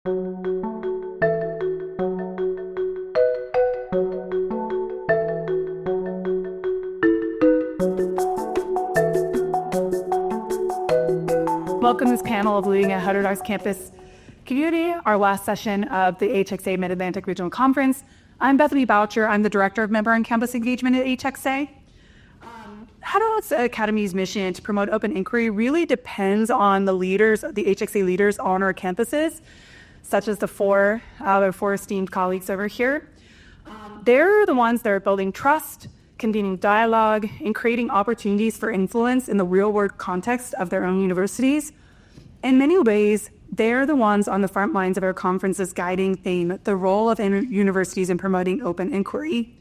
Welcome to this panel of Leading a Heterodox Campus Community, our last session of the HxA Mid-Atlantic Regional Conference. I'm Bethany Boucher. I'm the Director of Member and Campus Engagement at HxA. Heterodox Academy's mission to promote open inquiry really depends on the leaders, the HxA leaders on our campuses, such as the four esteemed colleagues over here. They're the ones that are building trust, convening dialogue, and creating opportunities for influence in the real-world context of their own universities. In many ways, they're the ones on the front lines of our conference's guiding theme, the role of universities in promoting open inquiry.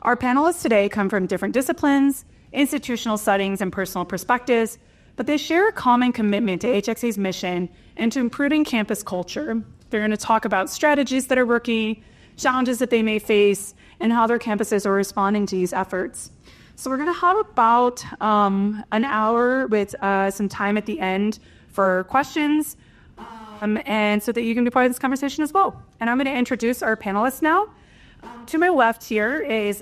Our panelists today come from different disciplines, institutional settings, and personal perspectives, but they share a common commitment to HxA's mission and to improving campus culture. They're going to talk about strategies that are working, challenges that they may face, and how their campuses are responding to these efforts. So we're going to have about an hour with some time at the end for questions, and so that you can be part of this conversation as well. And I'm going to introduce our panelists now. To my left here is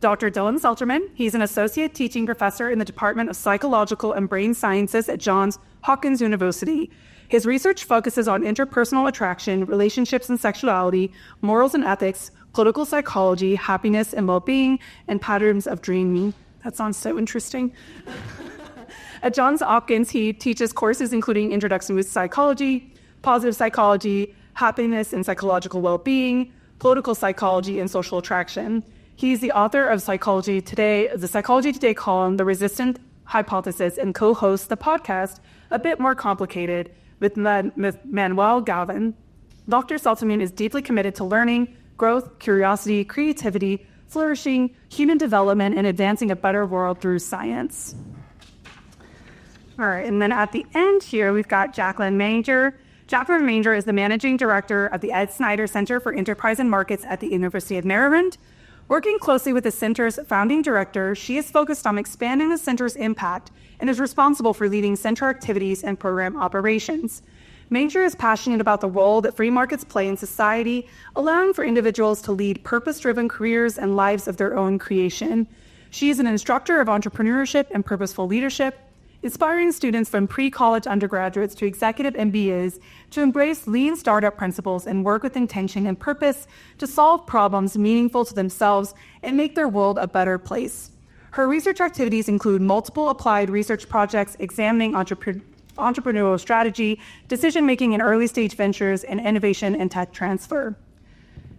Dr. Dylan Selterman. He's an associate teaching professor in the Department of Psychological and Brain Sciences at Johns Hopkins University. His research focuses on interpersonal attraction, relationships and sexuality, morals and ethics, political psychology, happiness and well-being, and patterns of dreaming. That sounds so interesting. At Johns Hopkins, he teaches courses including Introduction to Psychology, Positive Psychology, Happiness and Psychological Well-being, Political Psychology, and Social Attraction. He's the author of Psychology Today, the Psychology Today column, The Resistant Hypothesis, and co-hosts the podcast A Bit More Complicated with Manuel Galvin. Dr. Selterman is deeply committed to learning, growth, curiosity, creativity, flourishing, human development, and advancing a better world through science. All right, and then at the end here, we've got Jacqueline Manger. Jacqueline Manger is the Managing Director of the Ed Snyder Center for Enterprise and Markets at the University of Maryland. Working closely with the center's founding director, she is focused on expanding the center's impact and is responsible for leading center activities and program operations. Manger is passionate about the role that free markets play in society, allowing for individuals to lead purpose-driven careers and lives of their own creation. She is an instructor of entrepreneurship and purposeful leadership, inspiring students from pre-college undergraduates to executive MBAs to embrace lean startup principles and work with intention and purpose to solve problems meaningful to themselves and make their world a better place. Her research activities include multiple applied research projects examining entrepreneurial strategy, decision-making in early-stage ventures, and innovation and tech transfer.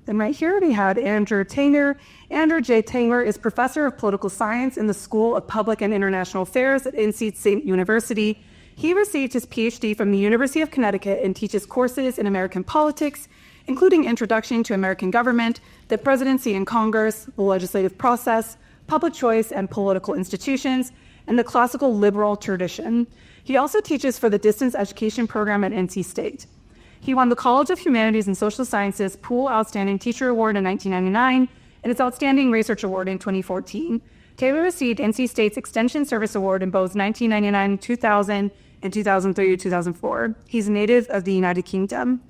Then right here we had Andrew Tanger. Andrew J. Tanger is professor of political science in the School of Public and International Affairs at NC State University. He received his PhD from the University of Connecticut and teaches courses in American politics, including Introduction to American Government, the Presidency and Congress, the legislative process, public choice and political institutions, and the classical liberal tradition. He also teaches for the distance education program at NC State. He won the College of Humanities and Social Sciences Poole Outstanding Teacher Award in 1999 and its Outstanding Research Award in 2014. Taylor received NC State's Extension Service Award in both 1999, 2000, and 2003 to 2004. He's a native of the United Kingdom.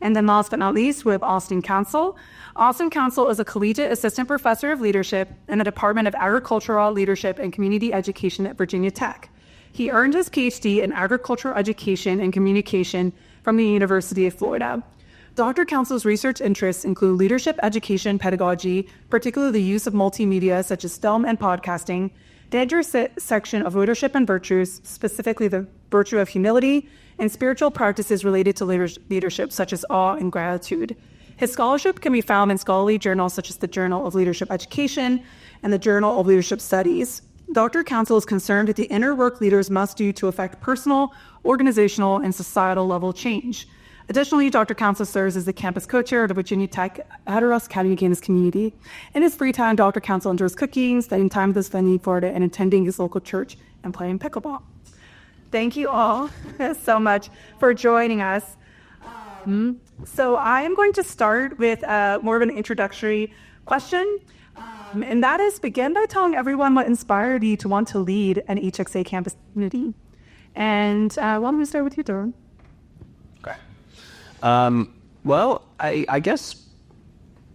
And then last but not least, we have Austin Council. Austin Council is a collegiate assistant professor of leadership in the Department of Agricultural Leadership and Community Education at Virginia Tech. He earned his PhD in agricultural education and communication from the University of Florida. Dr. Council's research interests include leadership education pedagogy, particularly the use of multimedia such as film and podcasting, the intersection of leadership and virtues, specifically the virtue of humility, and spiritual practices related to leadership such as awe and gratitude. His scholarship can be found in scholarly journals such as the Journal of Leadership Education and the Journal of Leadership Studies. Dr. Council is concerned with the inner work leaders must do to affect personal, organizational, and societal level change. Additionally, Dr. Council serves as the campus co-chair of the Virginia Tech Heterodox Academy campus community. In his free time, Dr. Council enjoys cooking, spending time with his family in Florida, and attending his local church and playing pickleball. Thank you all so much for joining us. So I am going to start with more of an introductory question. And that is, begin by telling everyone what inspired you to want to lead an HxA campus community. And why don't we start with you, Durham? Okay. Well, I guess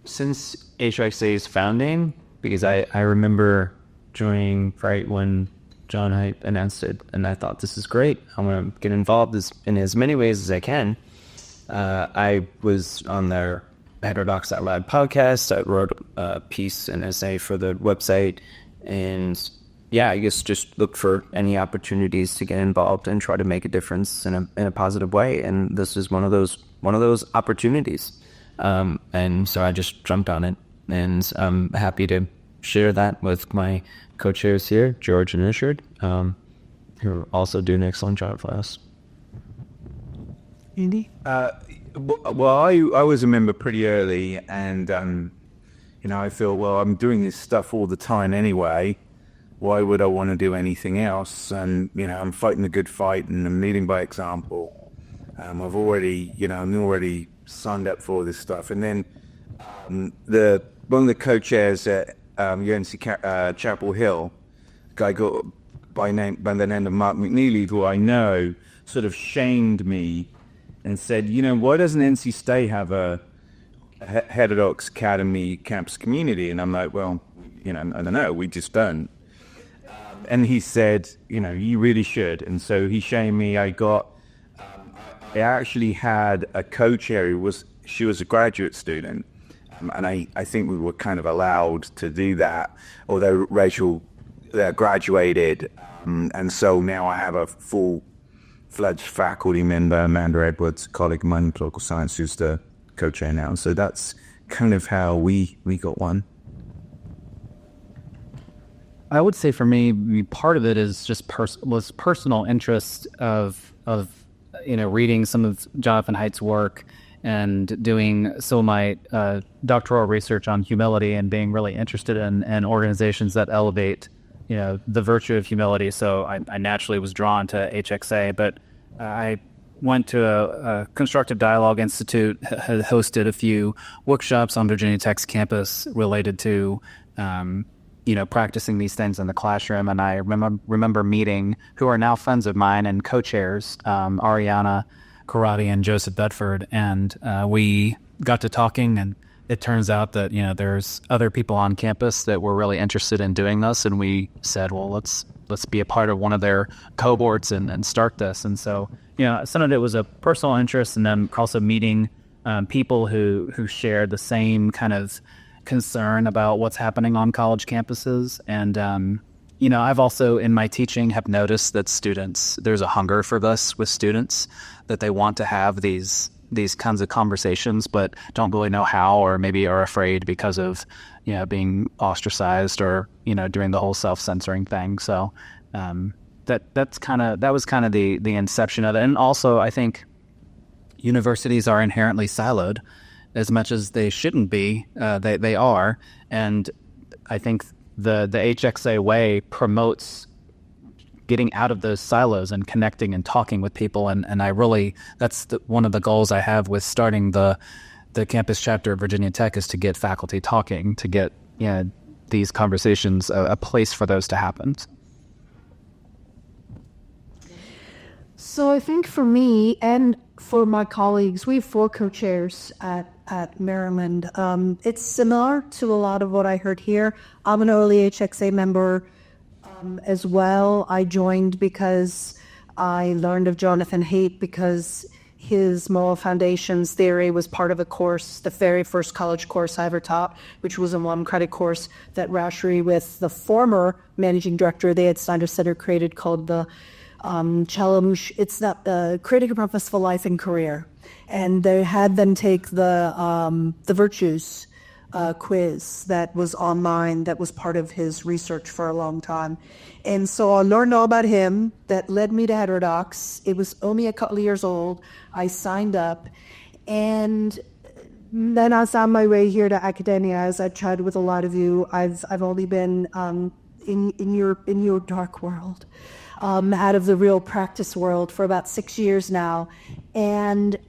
since HxA's founding, because I remember joining right when John Hype announced it, and I thought, this is great. I want to get involved in as many ways as I can. I was on their Heterodox Lab podcast. I wrote a piece, an essay for the website, and yeah, I guess just look for any opportunities to get involved and try to make a difference in a positive way. And this is one of those opportunities. And so I just jumped on it, and I'm happy to share that with my co-chairs here, George and Richard, who also do an excellent job for us. Andy? Well, I was a member pretty early, and I feel, well, I'm doing this stuff all the time anyway. Why would I want to do anything else? And I'm fighting the good fight, and I'm leading by example. I'm already signed up for all this stuff. And then one of the co-chairs at UNC Chapel Hill, a guy got by the name of Mark McNeely, who I know, sort of shamed me and said, why doesn't NC State have a Heterodox Academy campus community? And I'm like, well, I don't know, we just don't. And he said, you really should. And so he shamed me. I actually had a co-chair she was a graduate student. And I think we were kind of allowed to do that, although Rachel graduated. And so now I have a full-fledged faculty member, Amanda Edwards, a colleague of mine in political science, who's the co-chair now. So that's kind of how we got one. I would say for me, part of it is just was personal interest of reading some of Jonathan Haidt's work and doing some of my doctoral research on humility and being really interested in organizations that elevate the virtue of humility. So I naturally was drawn to HxA, but I went to a Constructive Dialogue Institute, had hosted a few workshops on Virginia Tech's campus related to practicing these things in the classroom. And I remember meeting, who are now friends of mine and co-chairs, Ariana Karate and Joseph Bedford. And we got to talking, and it turns out that, there's other people on campus that were really interested in doing this. And we said, well, let's be a part of one of their cohorts and start this. And so, some of it was a personal interest, and then also meeting people who shared the same kind of concern about what's happening on college campuses. And I've also in my teaching have noticed that there's a hunger for this with students, that they want to have these kinds of conversations but don't really know how, or maybe are afraid because of being ostracized or doing the whole self-censoring thing. So that was kind of the inception of it. And also I think universities are inherently siloed. As much as they shouldn't be, they are. And I think the HxA way promotes getting out of those silos and connecting and talking with people. And I really, that's one of the goals I have with starting the campus chapter of Virginia Tech, is to get faculty talking, to get these conversations a place for those to happen. So I think for me and for my colleagues, we have 4 co-chairs at Maryland. It's similar to a lot of what I heard here. I'm an early HxA member as well. I joined because I learned of Jonathan Haidt, because his moral foundations theory was part of a course, the very first college course I ever taught, which was a 1-credit course that Rashri, with the former managing director, they had Snyder Center created, called the Chalamush. It's not the Creating a Purposeful Life and Career, and they had them take the virtues quiz that was online, that was part of his research for a long time. And so I learned all about him. That led me to Heterodox. It was only a couple of years old. I signed up, and then I was on my way here to academia. As I chatted with a lot of you, I've only been in your dark world, out of the real practice world, for about 6 years now. And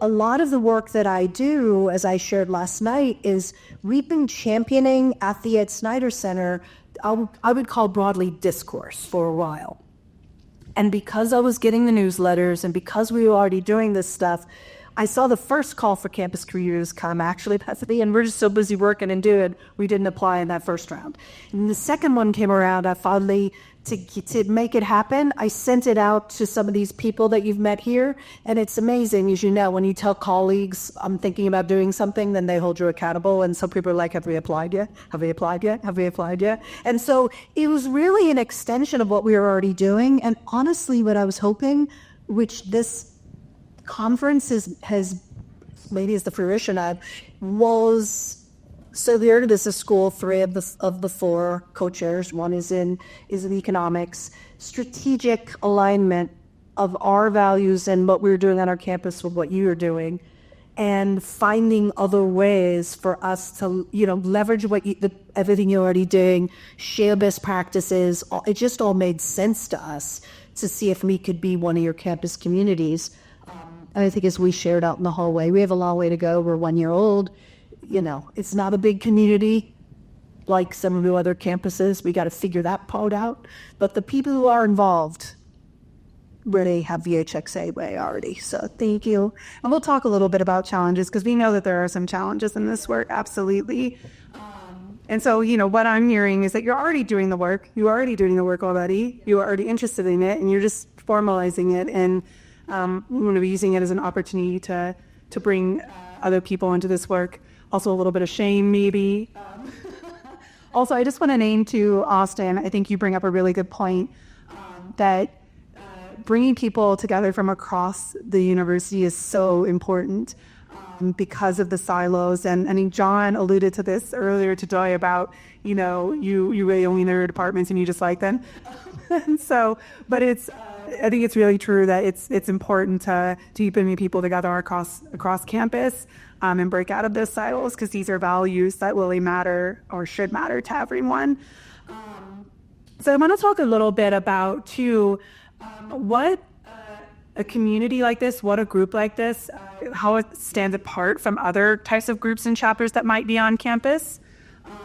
a lot of the work that I do, as I shared last night, is we've been championing at the Ed Snyder Center, I would call broadly discourse, for a while. And because I was getting the newsletters, and because we were already doing this stuff, I saw the first call for campus careers come, actually, Bethany, and we're just so busy working and doing, we didn't apply in that first round. And the second one came around, I finally, to make it happen, I sent it out to some of these people that you've met here, and it's amazing, as you know, when you tell colleagues, I'm thinking about doing something, then they hold you accountable, and some people are like, have we applied yet? Have we applied yet? Have we applied yet? And so it was really an extension of what we were already doing, and honestly, what I was hoping, which this conference has maybe is the fruition of, was, so there, this is school, 3 of the 4 co-chairs, one is in economics, strategic alignment of our values and what we're doing on our campus with what you are doing, and finding other ways for us to, leverage everything you're already doing, share best practices. It just all made sense to us to see if we could be one of your campus communities. And I think as we shared out in the hallway, we have a long way to go. We're 1 year old. It's not a big community like some of the other campuses. We got to figure that part out. But the people who are involved really have the HxA way already. So thank you. And we'll talk a little bit about challenges, because we know that there are some challenges in this work, absolutely. And so, what I'm hearing is that you're already doing the work. You're already doing the work already. You're already interested in it, and you're just formalizing it. And we want to be using it as an opportunity to bring other people into this work. Also, a little bit of shame, maybe. Also, I just want to name to Austin, I think you bring up a really good point, that bringing people together from across the university is so important because of the silos. And I think John alluded to this earlier today about, you really only know your departments and you just like them. And so, but I think it's really true that it's important to keep bringing people together across campus and break out of those silos, because these are values that really matter or should matter to everyone. So I want to talk a little bit about, too, what a community like this, what a group like this, how it stands apart from other types of groups and chapters that might be on campus.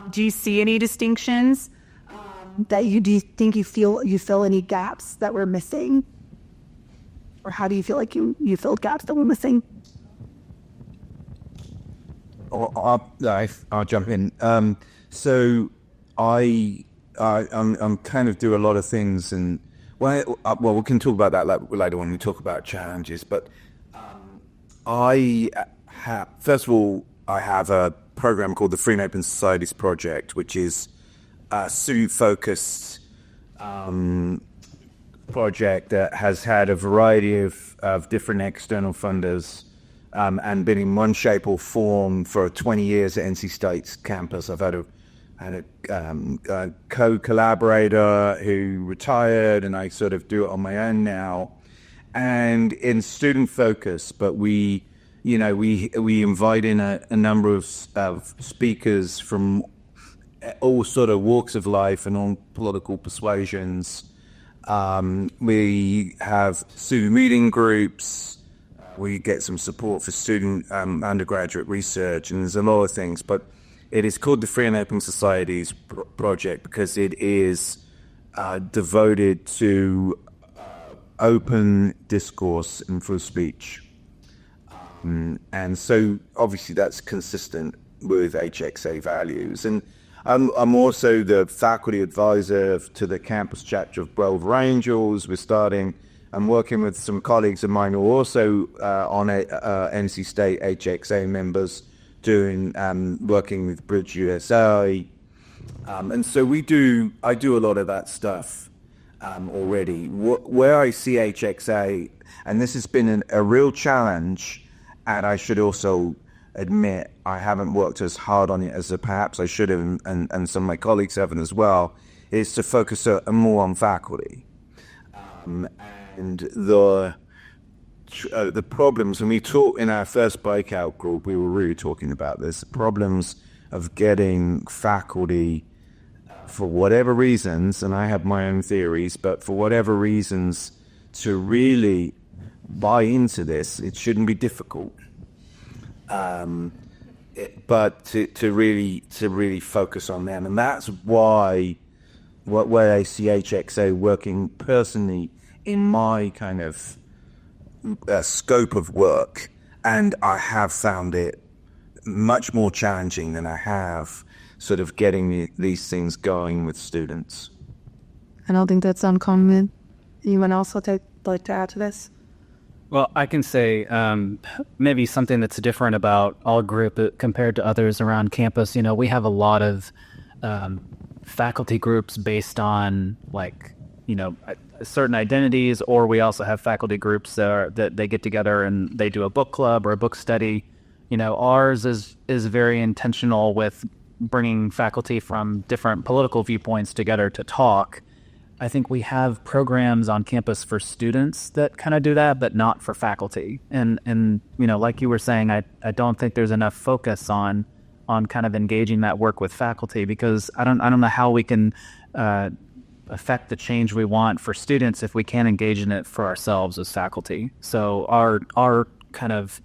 Do you see any distinctions? Do you think you fill any gaps that we're missing? Or how do you feel like you filled gaps that we're missing? I'll jump in. So I'm kind of do a lot of things, and we can talk about that later when we talk about challenges. But first of all, I have a program called the Free and Open Societies Project, which is a student-focused project that has had a variety of different external funders and been in one shape or form for 20 years at NC State's campus. I've had a co-collaborator who retired, and I sort of do it on my own now. And in student focus, but we invite in a number of speakers from all sort of walks of life and all political persuasions. We have student meeting groups. We get some support for student undergraduate research, and there's a lot of things. But it is called the Free and Open Societies Project because it is devoted to open discourse and free speech. And so obviously that's consistent with HxA values. And I'm also the faculty advisor to the campus chapter of Belver Angels. I'm working with some colleagues of mine who are also on NC State HxA members working with Bridge USA. And so I do a lot of that stuff already. Where I see HxA, and this has been a real challenge, and I should also admit I haven't worked as hard on it as perhaps I should have, and some of my colleagues haven't as well, is to focus more on faculty. And the problems, when we talked in our first breakout group, we were really talking about this, the problems of getting faculty, for whatever reasons, and I have my own theories, but for whatever reasons, to really buy into this. It shouldn't be difficult. But to really focus on them. And that's why where I see HxA working personally in my kind of scope of work And I have found it much more challenging than I have sort of getting these things going with students. I don't think that's uncommon. Anyone else like to add to this? Well, I can say maybe something that's different about our group compared to others around campus. You know, we have a lot of faculty groups based on certain identities, or we also have faculty groups that they get together and they do a book club or a book study. You know, ours is very intentional with bringing faculty from different political viewpoints together to talk. I think we have programs on campus for students that kind of do that, but not for faculty. And you know, like you were saying, I don't think there's enough focus on kind of engaging that work with faculty, because I don't know how we can affect the change we want for students if we can't engage in it for ourselves as faculty. So our kind of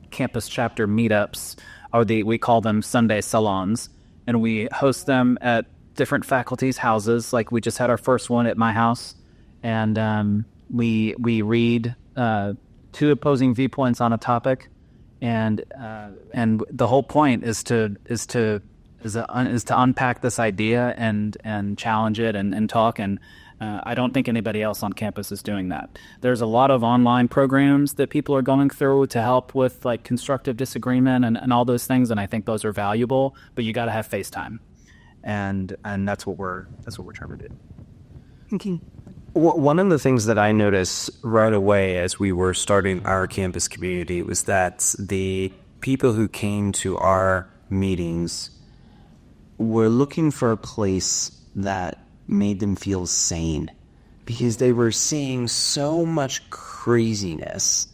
campus chapter meetups we call them Sunday salons, and we host them at different faculty's houses. Like we just had our first one at my house, and we read two opposing viewpoints on a topic, and the whole point is to unpack this idea and challenge it and talk. And I don't think anybody else on campus is doing that. There's a lot of online programs that people are going through to help with like constructive disagreement and all those things, and I think those are valuable. But you got to have FaceTime. And that's what we're trying to do. Okay. One of the things that I noticed right away as we were starting our campus community was that the people who came to our meetings were looking for a place that made them feel sane, because they were seeing so much craziness.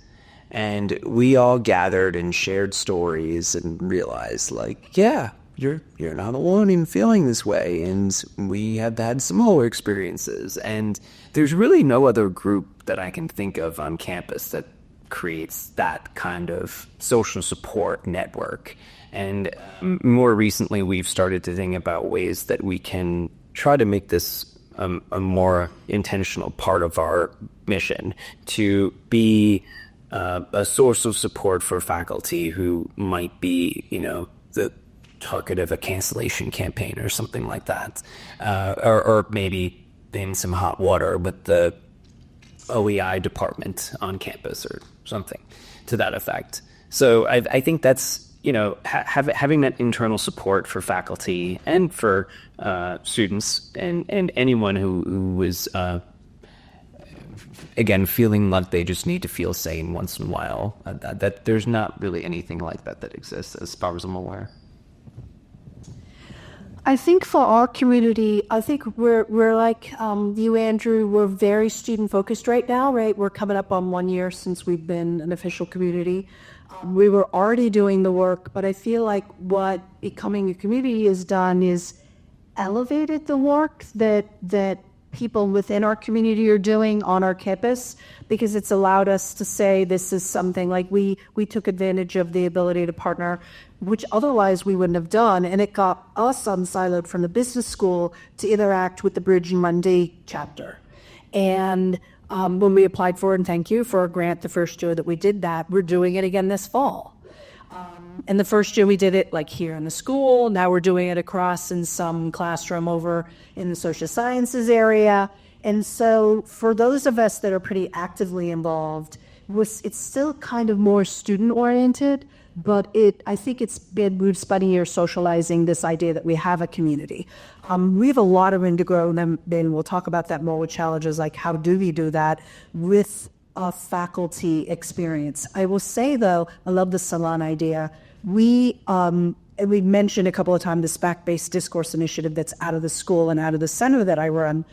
And we all gathered and shared stories and realized, like, yeah, you're not alone in feeling this way, and we have had similar experiences. And there's really no other group that I can think of on campus that creates that kind of social support network. And more recently, we've started to think about ways that we can try to make this a more intentional part of our mission, to be a source of support for faculty who might be, the target of a cancellation campaign or something like that, or maybe in some hot water with the OEI department on campus or something to that effect. So I think that's, having that internal support for faculty and for students and anyone who is, again, feeling like they just need to feel sane once in a while, that there's not really anything like that exists as far as I'm aware. I think for our community, I think we're like you, Andrew. We're very student focused right now, right? We're coming up on 1 year since we've been an official community. We were already doing the work, but I feel like what becoming a community has done is elevated the work that people within our community are doing on our campus, because it's allowed us to say this is something like we took advantage of the ability to partner, which otherwise we wouldn't have done, and it got us unsiloed from the business school to interact with the Bridging Monday chapter. And when we applied for it, and thank you for a grant the first year that we did that, we're doing it again this fall. And the first year we did it like here in the school. Now we're doing it across in some classroom over in the social sciences area. And so for those of us that are pretty actively involved, it's still kind of more student oriented, but I think we've spent a year socializing this idea that we have a community. We have a lot of room to grow, and then we'll talk about that more with challenges, like how do we do that with a faculty experience. I will say, though, I love the salon idea. We mentioned a couple of times the SPAC-based discourse initiative that's out of the school and out of the center that I run.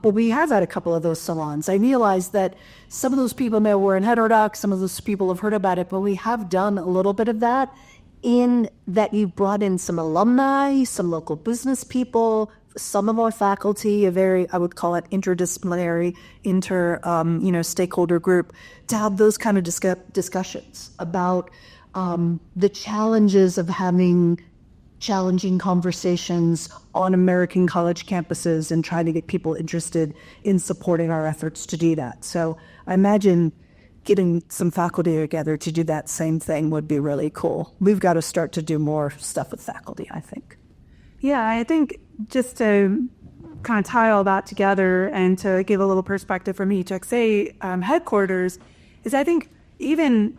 But we have had a couple of those salons. I realized that some of those people may were in Heterodox, some of those people have heard about it, but we have done a little bit of that, in that you brought in some alumni, some local business people, some of our faculty, a very, I would call it interdisciplinary, stakeholder group, to have those kind of discussions about the challenges of having challenging conversations on American college campuses and trying to get people interested in supporting our efforts to do that. So I imagine getting some faculty together to do that same thing would be really cool. We've got to start to do more stuff with faculty, I think. Yeah, I think just to kind of tie all that together and to give a little perspective from HxA headquarters is I think even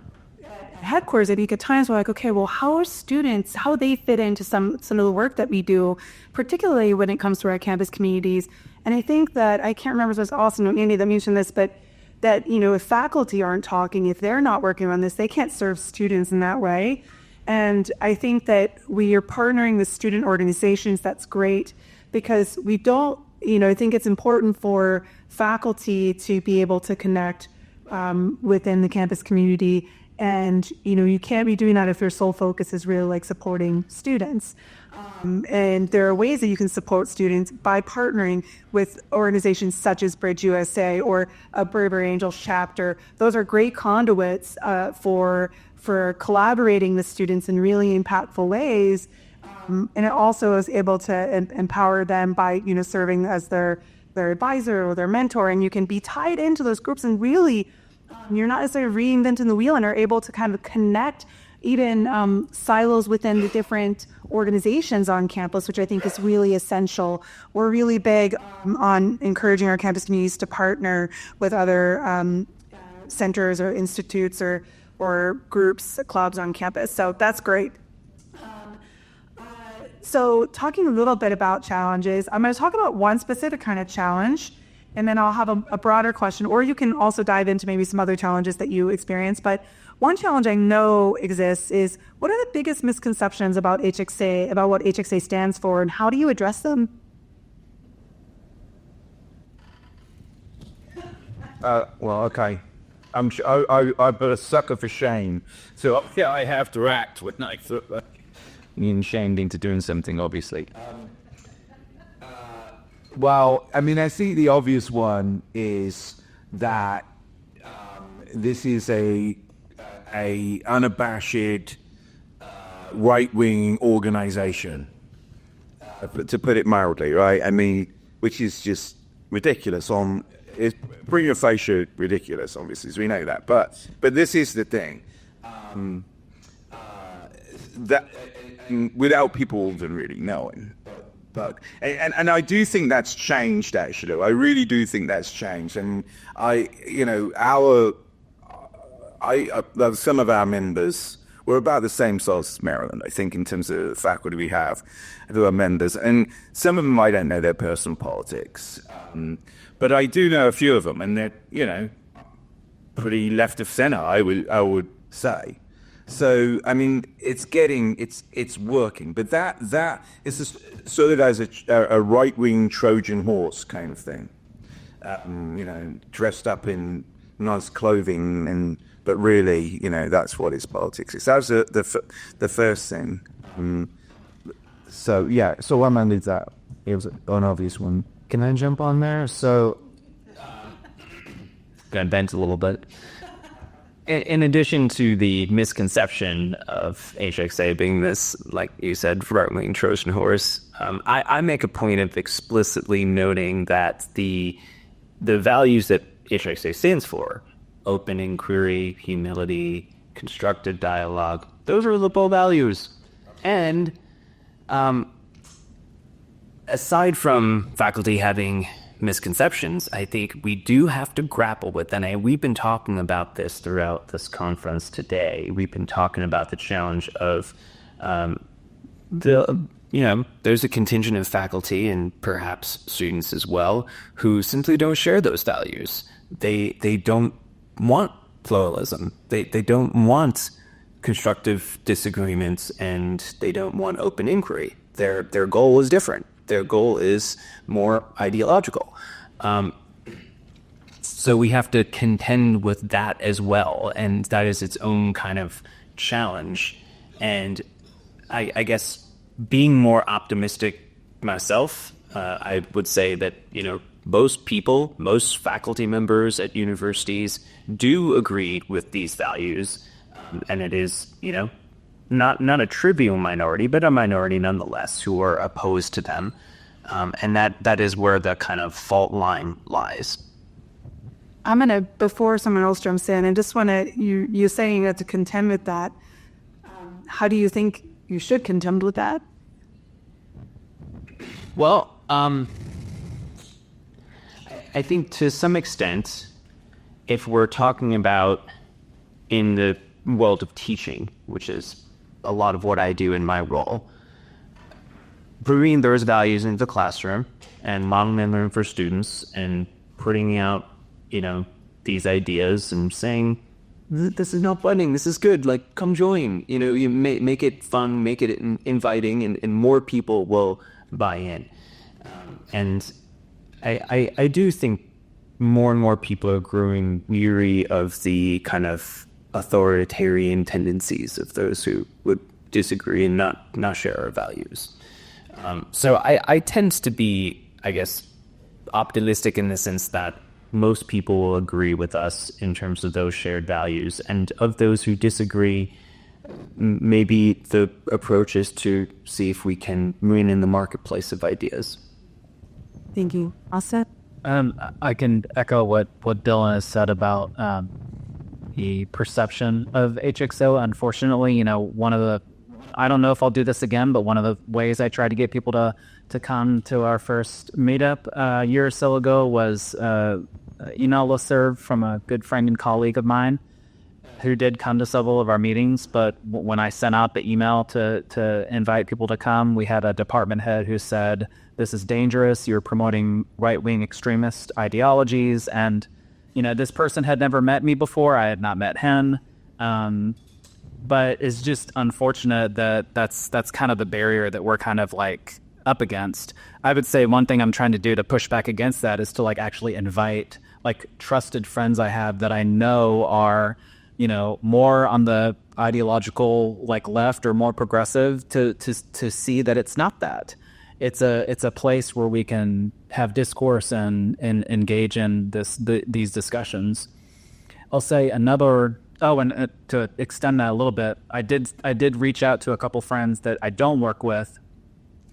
headquarters, I think at times we're like, okay, well, how are students, how they fit into some of the work that we do, particularly when it comes to our campus communities. And I think that, I can't remember if it was Austin or Andy that mentioned this, but that, if faculty aren't talking, if they're not working on this, they can't serve students in that way. And I think that we are partnering with student organizations. That's great because we don't, I think it's important for faculty to be able to connect within the campus community. And, you can't be doing that if your sole focus is really like supporting students. And there are ways that you can support students by partnering with organizations such as Bridge USA or a Burberry Angels chapter. Those are great conduits for collaborating with students in really impactful ways. And it also is able to empower them by, serving as their advisor or their mentor. And you can be tied into those groups and really, you're not necessarily reinventing the wheel and are able to kind of connect even silos within the different organizations on campus, which I think is really essential. We're really big on encouraging our campus communities to partner with other centers or institutes or groups, clubs on campus. So that's great. So talking a little bit about challenges, I'm going to talk about one specific kind of challenge, and then I'll have a broader question, or you can also dive into maybe some other challenges that you experience. But one challenge I know exists is, what are the biggest misconceptions about HxA, about what HxA stands for, and how do you address them? Well, okay. I'm a sucker for shame, so yeah, I have to act when I feel like being shamed into doing something, obviously. Well, I mean, I think the obvious one is that this is a unabashed right-wing organization, to put it mildly, right? I mean, which is just ridiculous. It's prima facie ridiculous, obviously, so we know that. But this is the thing. That without people even really knowing. And I do think that's changed, actually. I really do think that's changed. And some of our members were about the same size as Maryland, I think, in terms of the faculty we have who are members. And some of them, I don't know their personal politics. But I do know a few of them, and they're, pretty left of center, I would say. So, I mean, it's working, but that is sort of as a right-wing Trojan horse kind of thing, dressed up in nice clothing, but really, that's what his politics is. That was the first thing. So what man did that? It was an obvious one. Can I jump on there? So, gonna vent a little bit. In addition to the misconception of HxA being this, like you said, right-wing Trojan horse, I make a point of explicitly noting that the values that HxA stands for, open inquiry, humility, constructive dialogue, those are liberal values. And aside from faculty having misconceptions, I think we do have to grapple with, and we've been talking about this throughout this conference today. We've been talking about the challenge of there's a contingent of faculty and perhaps students as well who simply don't share those values. They don't want pluralism. They don't want constructive disagreements, and they don't want open inquiry. Their goal is different. Their goal is more ideological. So we have to contend with that as well, and that is its own kind of challenge. And I guess being more optimistic myself, I would say that, most faculty members at universities do agree with these values, and it is, not a trivial minority, but a minority nonetheless who are opposed to them. And that is where the kind of fault line lies. I'm gonna, before someone else jumps in, and just want to, you saying that to contend with that. How do you think you should contend with that? Well, I think to some extent, if we're talking about in the world of teaching, which is a lot of what I do in my role, bringing those values into the classroom and modeling and learning for students and putting out, these ideas and saying, this is not funny, this is good, like, come join, you make it fun, make it inviting, and more people will buy in. And I do think more and more people are growing weary of the kind of authoritarian tendencies of those who would disagree and not share our values. So I tend to be, I guess, optimistic in the sense that most people will agree with us in terms of those shared values. And of those who disagree, maybe the approach is to see if we can win in the marketplace of ideas. Thank you. Asad? I can echo what Dylan has said about the perception of HxO. Unfortunately, I don't know if I'll do this again, but one of the ways I tried to get people to come to our first meetup a year or so ago was email listserv from a good friend and colleague of mine who did come to several of our meetings. But when I sent out the email to invite people to come, we had a department head who said, this is dangerous, you're promoting right-wing extremist ideologies. And, this person had never met me before, I had not met him. But it's just unfortunate that that's kind of the barrier that we're kind of like up against. I would say one thing I'm trying to do to push back against that is to like actually invite like trusted friends I have that I know are, more on the ideological like left or more progressive to see that it's not that. It's a place where we can have discourse and engage in these discussions. I'll say another. Oh, and to extend that a little bit, I did reach out to a couple friends that I don't work with,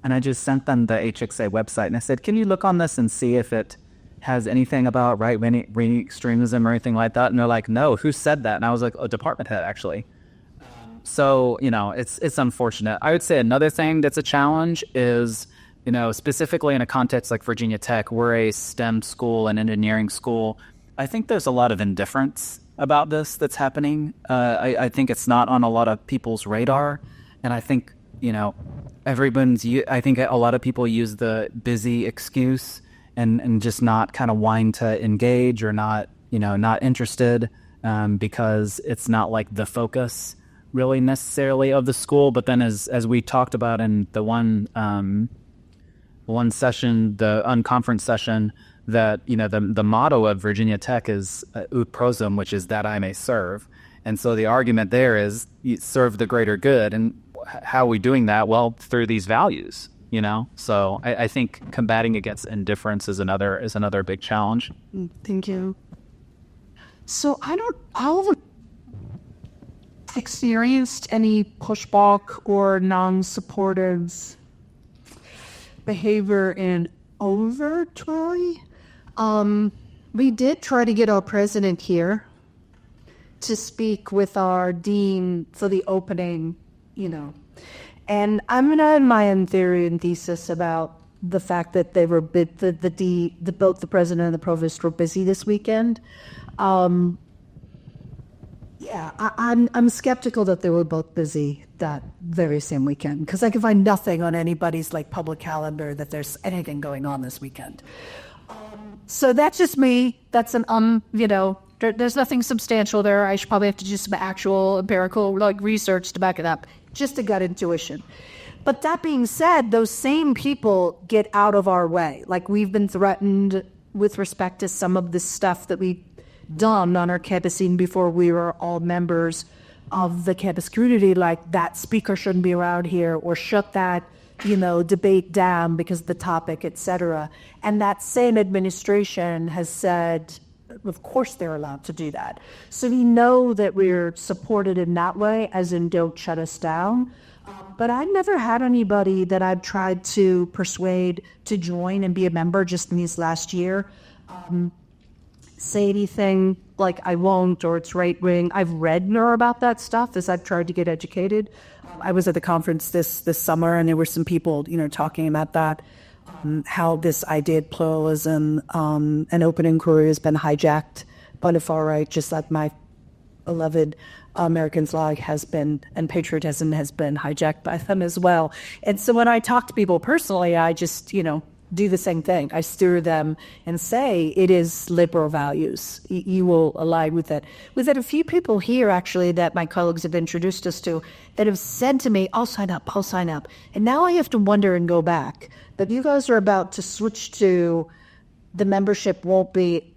and I just sent them the HxA website, and I said, can you look on this and see if it has anything about right-wing extremism or anything like that? And they're like, no, who said that? And I was like, a department head, actually. So, it's unfortunate. I would say another thing that's a challenge is, specifically in a context like Virginia Tech, we're a STEM school, an engineering school. I think there's a lot of indifference about this that's happening. I think it's not on a lot of people's radar. And I think, I think a lot of people use the busy excuse and just not kind of whine to engage or not interested because it's not like the focus really necessarily of the school. But then as we talked about in the one session, the unconference session, that the motto of Virginia Tech is ut prosum, which is that I may serve. And so the argument there is you serve the greater good. And how are we doing that? Well, through these values, So I think combating against indifference is another big challenge. Thank you. So I haven't experienced any pushback or non-supportive behavior in overtly. We did try to get our president here to speak with our dean for the opening, And I'm going to add my own theory and thesis about the fact that they were both the president and the provost were busy this weekend. I'm skeptical that they were both busy that very same weekend because I can find nothing on anybody's like public calendar that there's anything going on this weekend. So that's just me. That's there's nothing substantial there. I should probably have to do some actual empirical research to back it up. Just a gut intuition. But that being said, those same people get out of our way. Like we've been threatened with respect to some of the stuff that we've done on our campus even before we were all members of the campus community, like that speaker shouldn't be around here or shut that debate down because of the topic, etc. And that same administration has said, of course they're allowed to do that. So we know that we're supported in that way, as in don't shut us down. But I've never had anybody that I've tried to persuade to join and be a member just in this last year. say anything like I won't or it's right wing. I've read more about that stuff as I've tried to get educated. I was at the conference this summer, and there were some people, talking about that, how this idea of pluralism and open inquiry has been hijacked by the far right, just like my beloved American flag has been, and patriotism has been hijacked by them as well. And so when I talk to people personally, I just, do the same thing. I steer them and say it is liberal values. You will align with it. We've had a few people here, actually, that my colleagues have introduced us to that have said to me, I'll sign up. And now I have to wonder and go back that you guys are about to switch to the membership won't be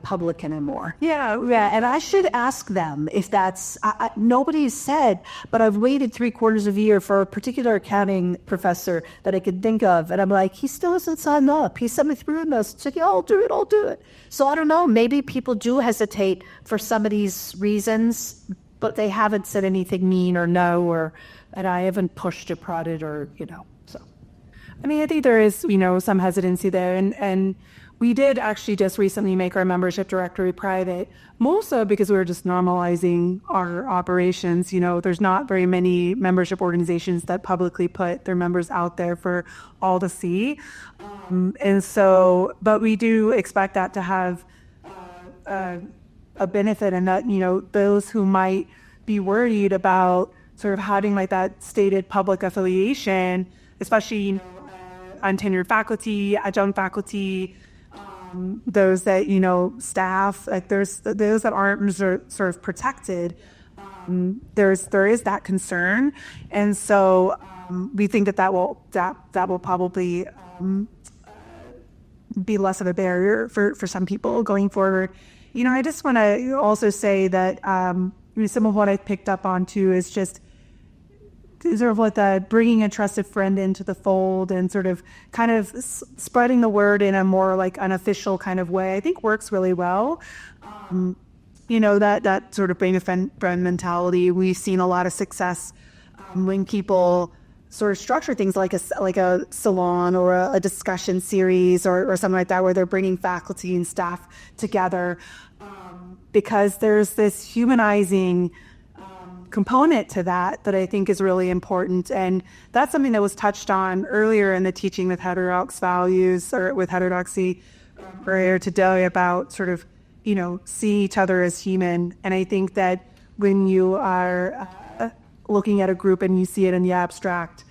public anymore. Yeah. And I should ask them if that's, nobody's said, but I've waited 3/4 of a year for a particular accounting professor that I could think of. And I'm like, he still hasn't signed up. He sent me through a message. It's like, yeah, I'll do it. So I don't know, maybe people do hesitate for some of these reasons, but they haven't said anything mean or no, and I haven't pushed or prodded or, so. I mean, I think there is, some hesitancy there. And we did actually just recently make our membership directory private, more so because we were just normalizing our operations. There's not very many membership organizations that publicly put their members out there for all to see. But we do expect that to have a benefit, and that, those who might be worried about sort of having like that stated public affiliation, especially untenured faculty, adjunct faculty, those that, staff, like those that aren't sort of protected, there is that concern. And so we think that will probably be less of a barrier for some people going forward. I just want to also say that some of what I picked up on too is just sort of like the bringing a trusted friend into the fold and sort of kind of spreading the word in a more like unofficial kind of way, I think works really well. That sort of bring a friend mentality. We've seen a lot of success when people sort of structure things like a salon or a discussion series or something like that, where they're bringing faculty and staff together, because there's this humanizing component to that I think is really important. And that's something that was touched on earlier in the teaching with heterodox values, or with heterodoxy earlier today, about sort of, see each other as human. And I think that when you are looking at a group and you see it in the abstract,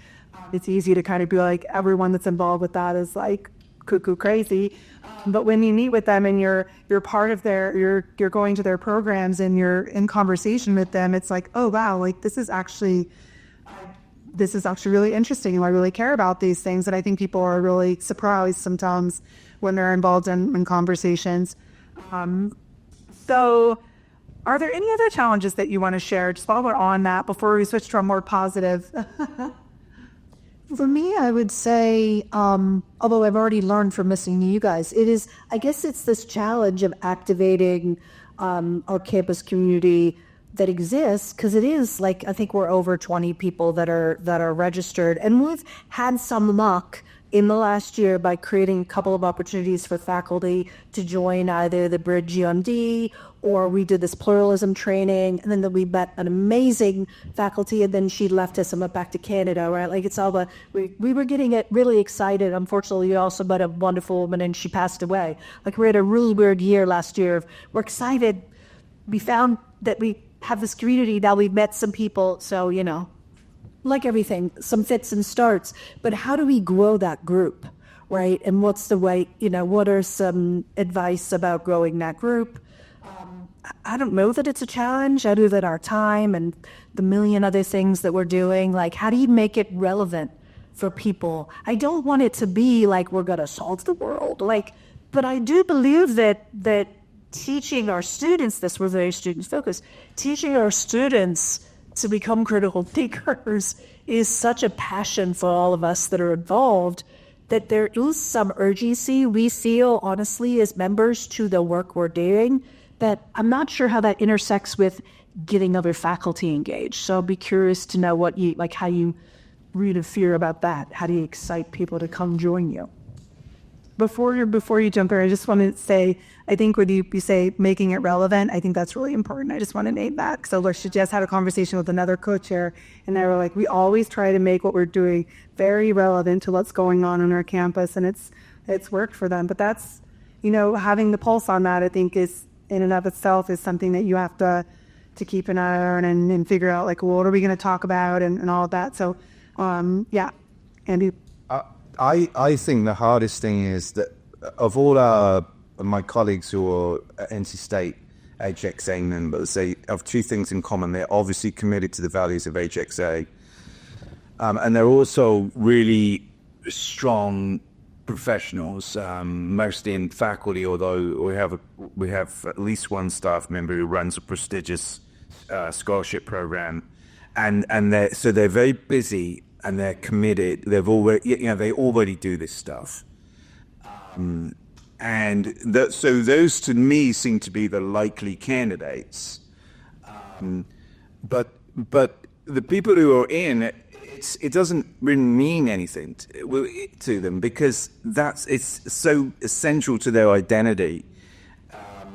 it's easy to kind of be like, everyone that's involved with that is like cuckoo crazy. But when you meet with them and you're part of you're going to their programs and you're in conversation with them, it's like, oh wow, like this is actually really interesting, and I really care about these things. And I think people are really surprised sometimes when they're involved in conversations. So are there any other challenges that you want to share, just while we're on that, before we switch to a more positive? For me, I would say, although I've already learned from listening to you guys, I guess it's this challenge of activating our campus community that exists, because it is like, I think we're over 20 people that are registered, and we've had some luck in the last year by creating a couple of opportunities for faculty to join either the Bridge UMD, or we did this pluralism training, and then we met an amazing faculty, and then she left us and went back to Canada, right? Like it's all we were getting it really excited. Unfortunately, we also met a wonderful woman and she passed away. Like we had a really weird year last year. We're excited. We found that we have this community now. We've met some people, so like everything, some fits and starts, but how do we grow that group, right? And what's the way, what are some advice about growing that group? I don't know that it's a challenge. I know that our time and the million other things that we're doing, like how do you make it relevant for people? I don't want it to be like we're going to solve the world, but I do believe that teaching our students this, we're very student focused, teaching our students to become critical thinkers is such a passion for all of us that are involved, that there is some urgency we feel, honestly, as members to the work we're doing, that I'm not sure how that intersects with getting other faculty engaged. So I'll be curious to know how you read a fear about that. How do you excite people to come join you? before you jump in, I just want to say, I think when you say making it relevant, I think that's really important. I just want to name that. So she just had a conversation with another co-chair, and they were like, we always try to make what we're doing very relevant to what's going on our campus, and it's worked for them. But that's, having the pulse on that, I think, is in and of itself is something that you have to keep an eye on and figure out, like, what are we going to talk about and all of that. So, yeah, Andy. I think the hardest thing is that of all my colleagues who are NC State HxA members, they have two things in common. They're obviously committed to the values of HxA, and they're also really strong professionals, mostly in faculty, although we have at least one staff member who runs a prestigious scholarship program, and they're very busy. And they're committed. They already do this stuff, so those to me seem to be the likely candidates. But the people who are in it doesn't really mean anything to them because it's so essential to their identity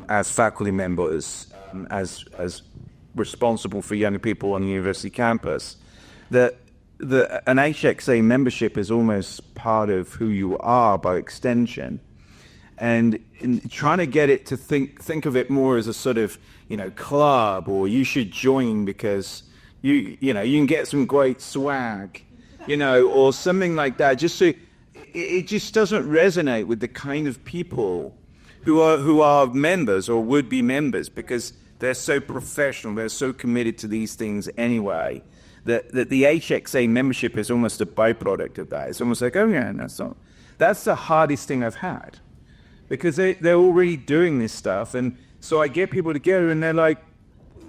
as faculty members, as responsible for young people on the university campus, that an HxA membership is almost part of who you are by extension, and in trying to get it to think of it more as a sort of club, or you should join because you can get some great swag, or something like that. Just so it just doesn't resonate with the kind of people who are members or would be members because they're so professional, they're so committed to these things anyway. That the HxA membership is almost a byproduct of that. It's almost like, oh yeah, that's the hardest thing I've had, because they're already doing this stuff, and so I get people together and they're like,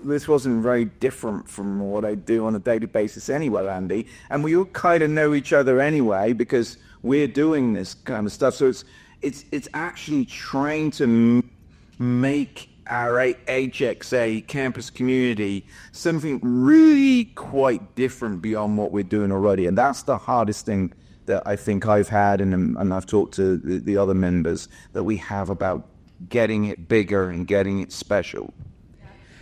this wasn't very different from what I do on a daily basis anyway, Andy, and we all kind of know each other anyway because we're doing this kind of stuff. So it's actually trying to make our HxA campus community something really quite different beyond what we're doing already, and that's the hardest thing that I think I've had, and I've talked to the other members that we have about getting it bigger and getting it special.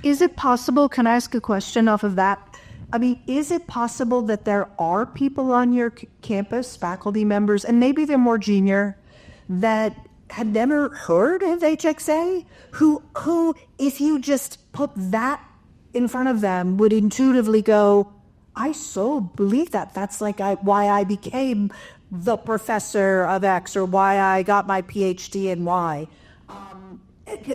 Is it possible, can I ask a question off of that? I mean, is it possible that there are people on your campus, faculty members, and maybe they're more junior, that had never heard of HxA, who, if you just put that in front of them, would intuitively go, I so believe that. That's like why I became the professor of X, or why I got my PhD in Y.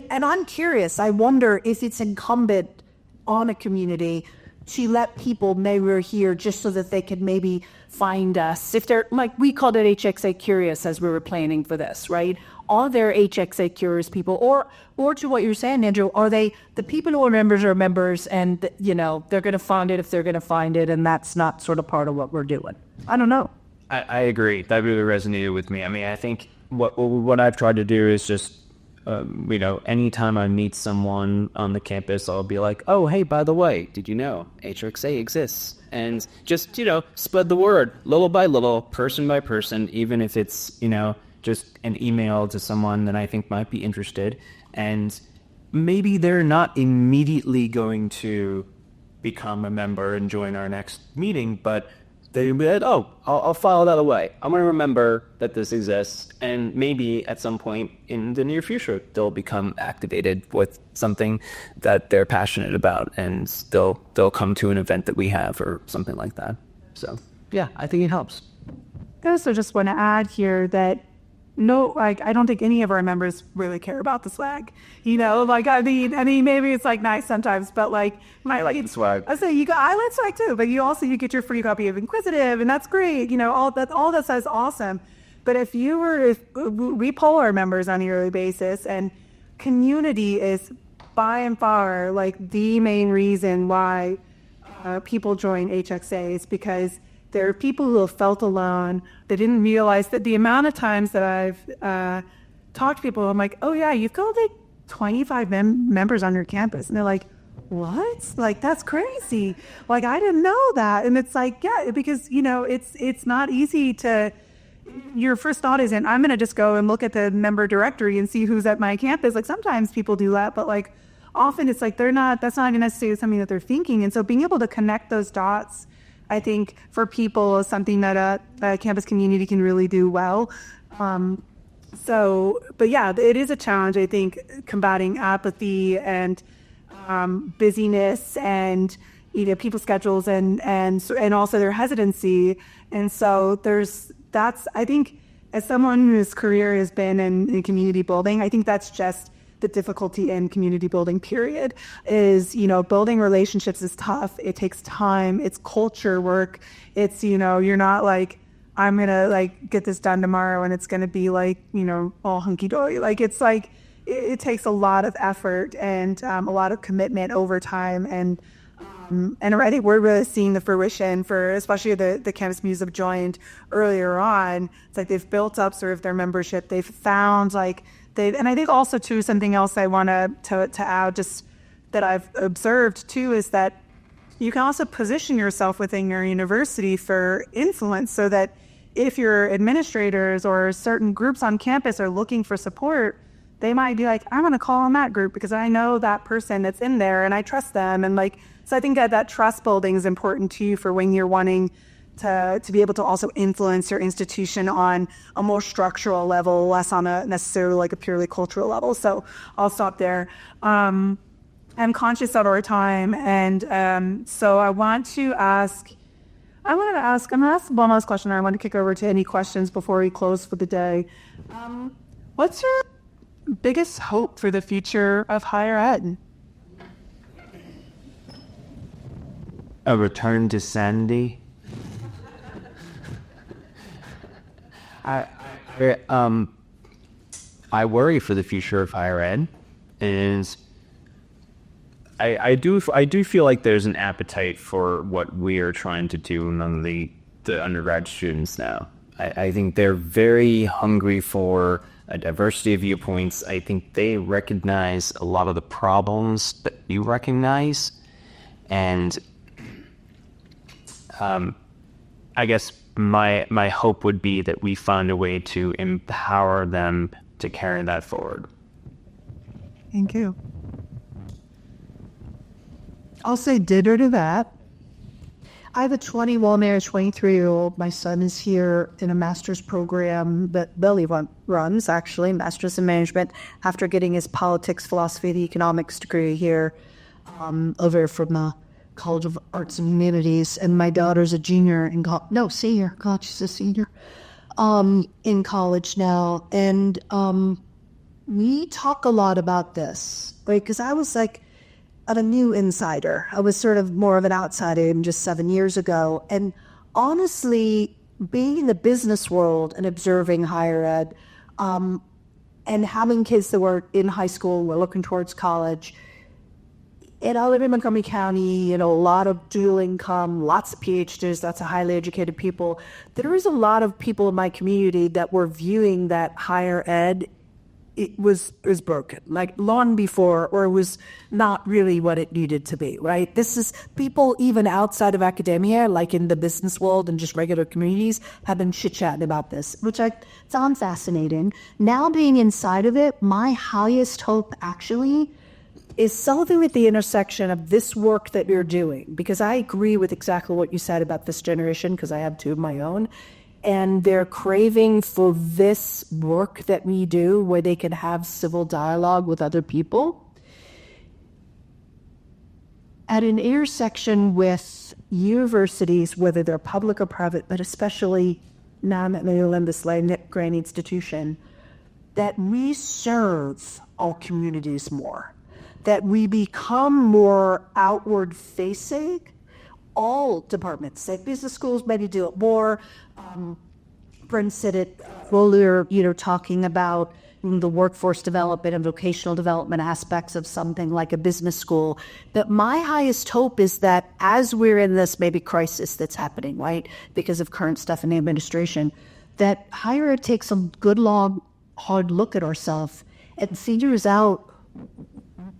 And I'm curious, I wonder if it's incumbent on a community to let people maybe we're here just so that they could maybe find us. If they're, like, we called it HxA Curious as we were planning for this, right? Are there HxA Curious people? Or to what you're saying, Andrew, are they the people who are members and, they're going to find it if they're going to find it, and that's not sort of part of what we're doing? I don't know. I agree. That really resonated with me. I mean, I think what I've tried to do is just, anytime I meet someone on the campus, I'll be like, oh, hey, by the way, did you know HxA exists? And just, spread the word little by little, person by person, even if it's, just an email to someone that I think might be interested. And maybe they're not immediately going to become a member and join our next meeting, but they'll be like, oh, I'll file that away. I'm going to remember that this exists. And maybe at some point in the near future, they'll become activated with something that they're passionate about, and they'll come to an event that we have or something like that. So, yeah, I think it helps. I also just want to add here that I don't think any of our members really care about the swag. I mean, maybe it's nice sometimes, but I like the swag. I say I like swag too, but you get your free copy of Inquisitive, and that's great. All that says awesome. But if we poll our members on a yearly basis, and community is by and far the main reason why people join HxA, is because there are people who have felt alone. They didn't realize that the amount of times that I've talked to people, I'm like, oh yeah, you've got 25 members on your campus. And they're like, what? That's crazy. I didn't know that. And it's yeah, because, it's not easy to your first thought isn't, I'm going to just go and look at the member directory and see who's at my campus. Like sometimes people do that, but like often it's like that's not even necessarily something that they're thinking. And so being able to connect those dots, I think for people is something that a campus community can really do well. But yeah, it is a challenge, I think, combating apathy and busyness and people's schedules and also their hesitancy. And so that's I think, as someone whose career has been in community building, I think that's just the difficulty in community building, period, is, building relationships is tough. It takes time. It's culture work. It's, you're not like, I'm going to like get this done tomorrow and it's going to be like, all hunky dory. Like, it's like, it takes a lot of effort and a lot of commitment over time. And I think we're really seeing the fruition for, especially the campus communities have joined earlier on. It's like they've built up sort of their membership. They've found and I think also too, something else I want to add, just that I've observed too, is that you can also position yourself within your university for influence, so that if your administrators or certain groups on campus are looking for support, they might be like, I'm going to call on that group because I know that person that's in there and I trust them. And so I think that trust building is important to you for when you're wanting to be able to also influence your institution on a more structural level, less on a necessarily like a purely cultural level. So I'll stop there. I'm conscious of our time, and so I'm going to ask one last question. I want to kick over to any questions before we close for the day. What's your biggest hope for the future of higher ed? A return to sanity. I worry for the future of higher ed, and I do feel like there's an appetite for what we are trying to do among the undergrad students now. I think they're very hungry for a diversity of viewpoints. I think they recognize a lot of the problems that you recognize, and I guess my hope would be that we find a way to empower them to carry that forward. Thank you. I'll say ditto to that. I have a 23-year-old. My son is here in a master's program that Billy runs, actually, master's in management, after getting his politics, philosophy, and economics degree here over from the College of Arts and Humanities. And my daughter's a senior. God, she's a senior in college now. And we talk a lot about this, right? Because I was like a new insider. I was sort of more of an outsider even just 7 years ago. And honestly, being in the business world and observing higher ed and having kids that were in high school, were looking towards college, and I live in Montgomery County, a lot of dual income, lots of PhDs, lots of highly educated people. There is a lot of people in my community that were viewing that higher ed was broken, like long before, or it was not really what it needed to be, right? This is people even outside of academia, like in the business world and just regular communities, have been chit-chatting about this, which I found fascinating. Now being inside of it, my highest hope actually is something at the intersection of this work that you're doing, because I agree with exactly what you said about this generation, because I have two of my own, and they're craving for this work that we do where they can have civil dialogue with other people at an intersection with universities, whether they're public or private, but especially now I'm at this land-grant institution, that we serve our communities more, that we become more outward facing. All departments, say business schools, maybe do it more. Brent said it earlier, talking about the workforce development and vocational development aspects of something like a business school. But my highest hope is that as we're in this maybe crisis that's happening, right, because of current stuff in the administration, that higher ed takes a good, long, hard look at ourselves and figures out,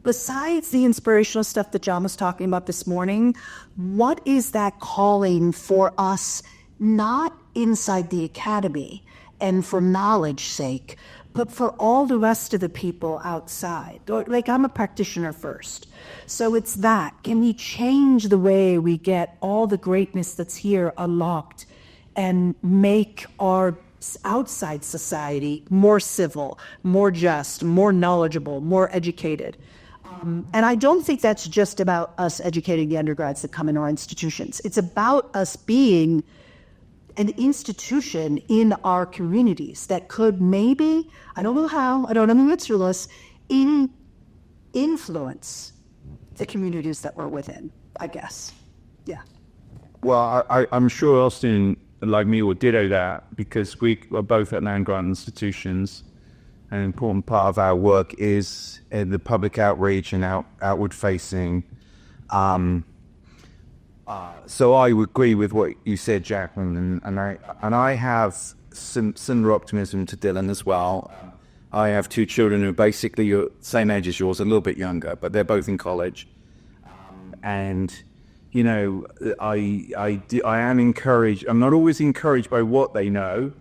besides the inspirational stuff that John was talking about this morning, what is that calling for us, not inside the academy and for knowledge sake, but for all the rest of the people outside. Like, I'm a practitioner first. So it's that. Can we change the way we get all the greatness that's here unlocked and make our outside society more civil, more just, more knowledgeable, more educated? And I don't think that's just about us educating the undergrads that come in our institutions. It's about us being an institution in our communities that could maybe, I don't know how, I don't know the answer to this, influence the communities that we're within, I guess. Yeah. Well, I'm sure Austin, like me, will ditto that, because we are both at land-grant institutions. An important part of our work is the public outreach and outward-facing. So I would agree with what you said, Jacqueline, and I have similar optimism to Dylan as well. I have two children who are basically the same age as yours, a little bit younger, but they're both in college. And you know, I am encouraged. I'm not always encouraged by what they know,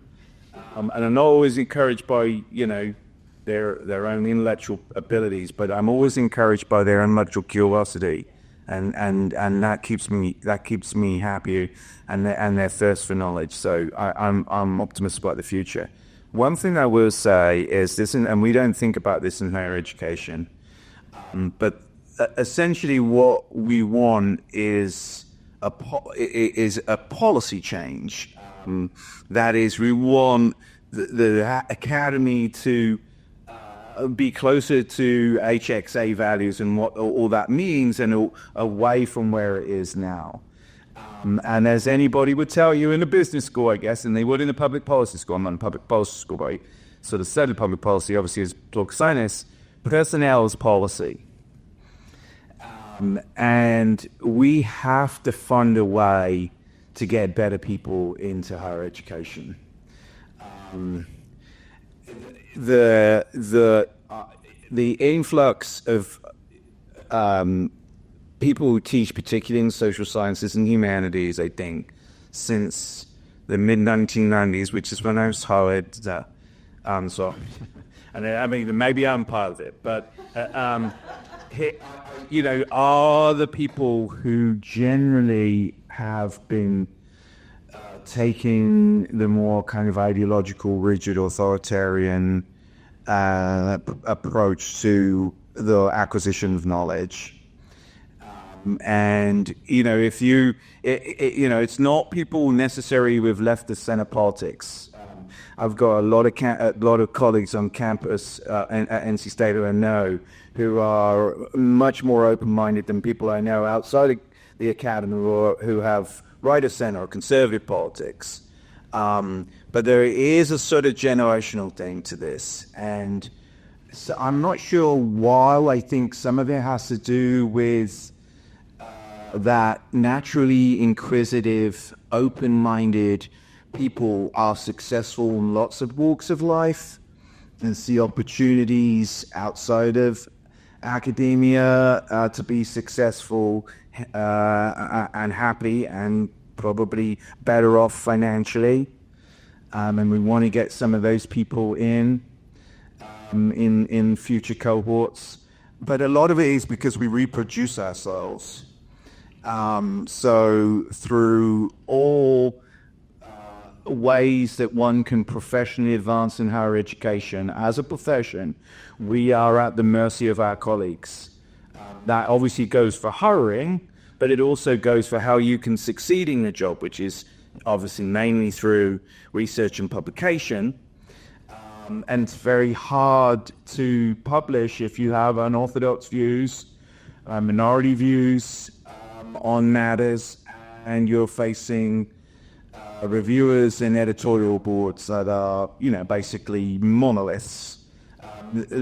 and I'm not always encouraged by, you know, their own intellectual abilities, but I'm always encouraged by their intellectual curiosity. And that keeps me happy, and their thirst for knowledge. So I'm optimistic about the future. One thing I will say is this, and we don't think about this in higher education, but essentially what we want is a policy change. That is, we want the academy to be closer to HxA values and what all that means, and away from where it is now. And as anybody would tell you in a business school, I guess, and they would in a public policy school, I'm not in a public policy school, but I sort of studied public policy, obviously, as political science, personnel is policy. And we have to find a way to get better people into higher education. The influx of people who teach, particularly in social sciences and humanities, I think, since the mid-1990s, which is when I was hired. So, and I mean, maybe I'm part of it, but you know, are the people who generally have been taking the more kind of ideological, rigid, authoritarian approach to the acquisition of knowledge. And, you know, if you know, it's not people necessarily with leftist center politics. I've got a lot of colleagues on campus at NC State who I know who are much more open-minded than people I know outside of the academy, or who have right of center or conservative politics. But there is a sort of generational thing to this. And so I'm not sure why. I think some of it has to do with that naturally inquisitive, open-minded people are successful in lots of walks of life and see opportunities outside of academia to be successful and happy and probably better off financially. And we want to get some of those people in future cohorts. But a lot of it is because we reproduce ourselves. So through all ways that one can professionally advance in higher education, as a profession, we are at the mercy of our colleagues. That obviously goes for hiring, but it also goes for how you can succeed in the job, which is obviously mainly through research and publication. And it's very hard to publish if you have unorthodox views, minority views on matters, and you're facing reviewers and editorial boards that are, you know, basically monoliths,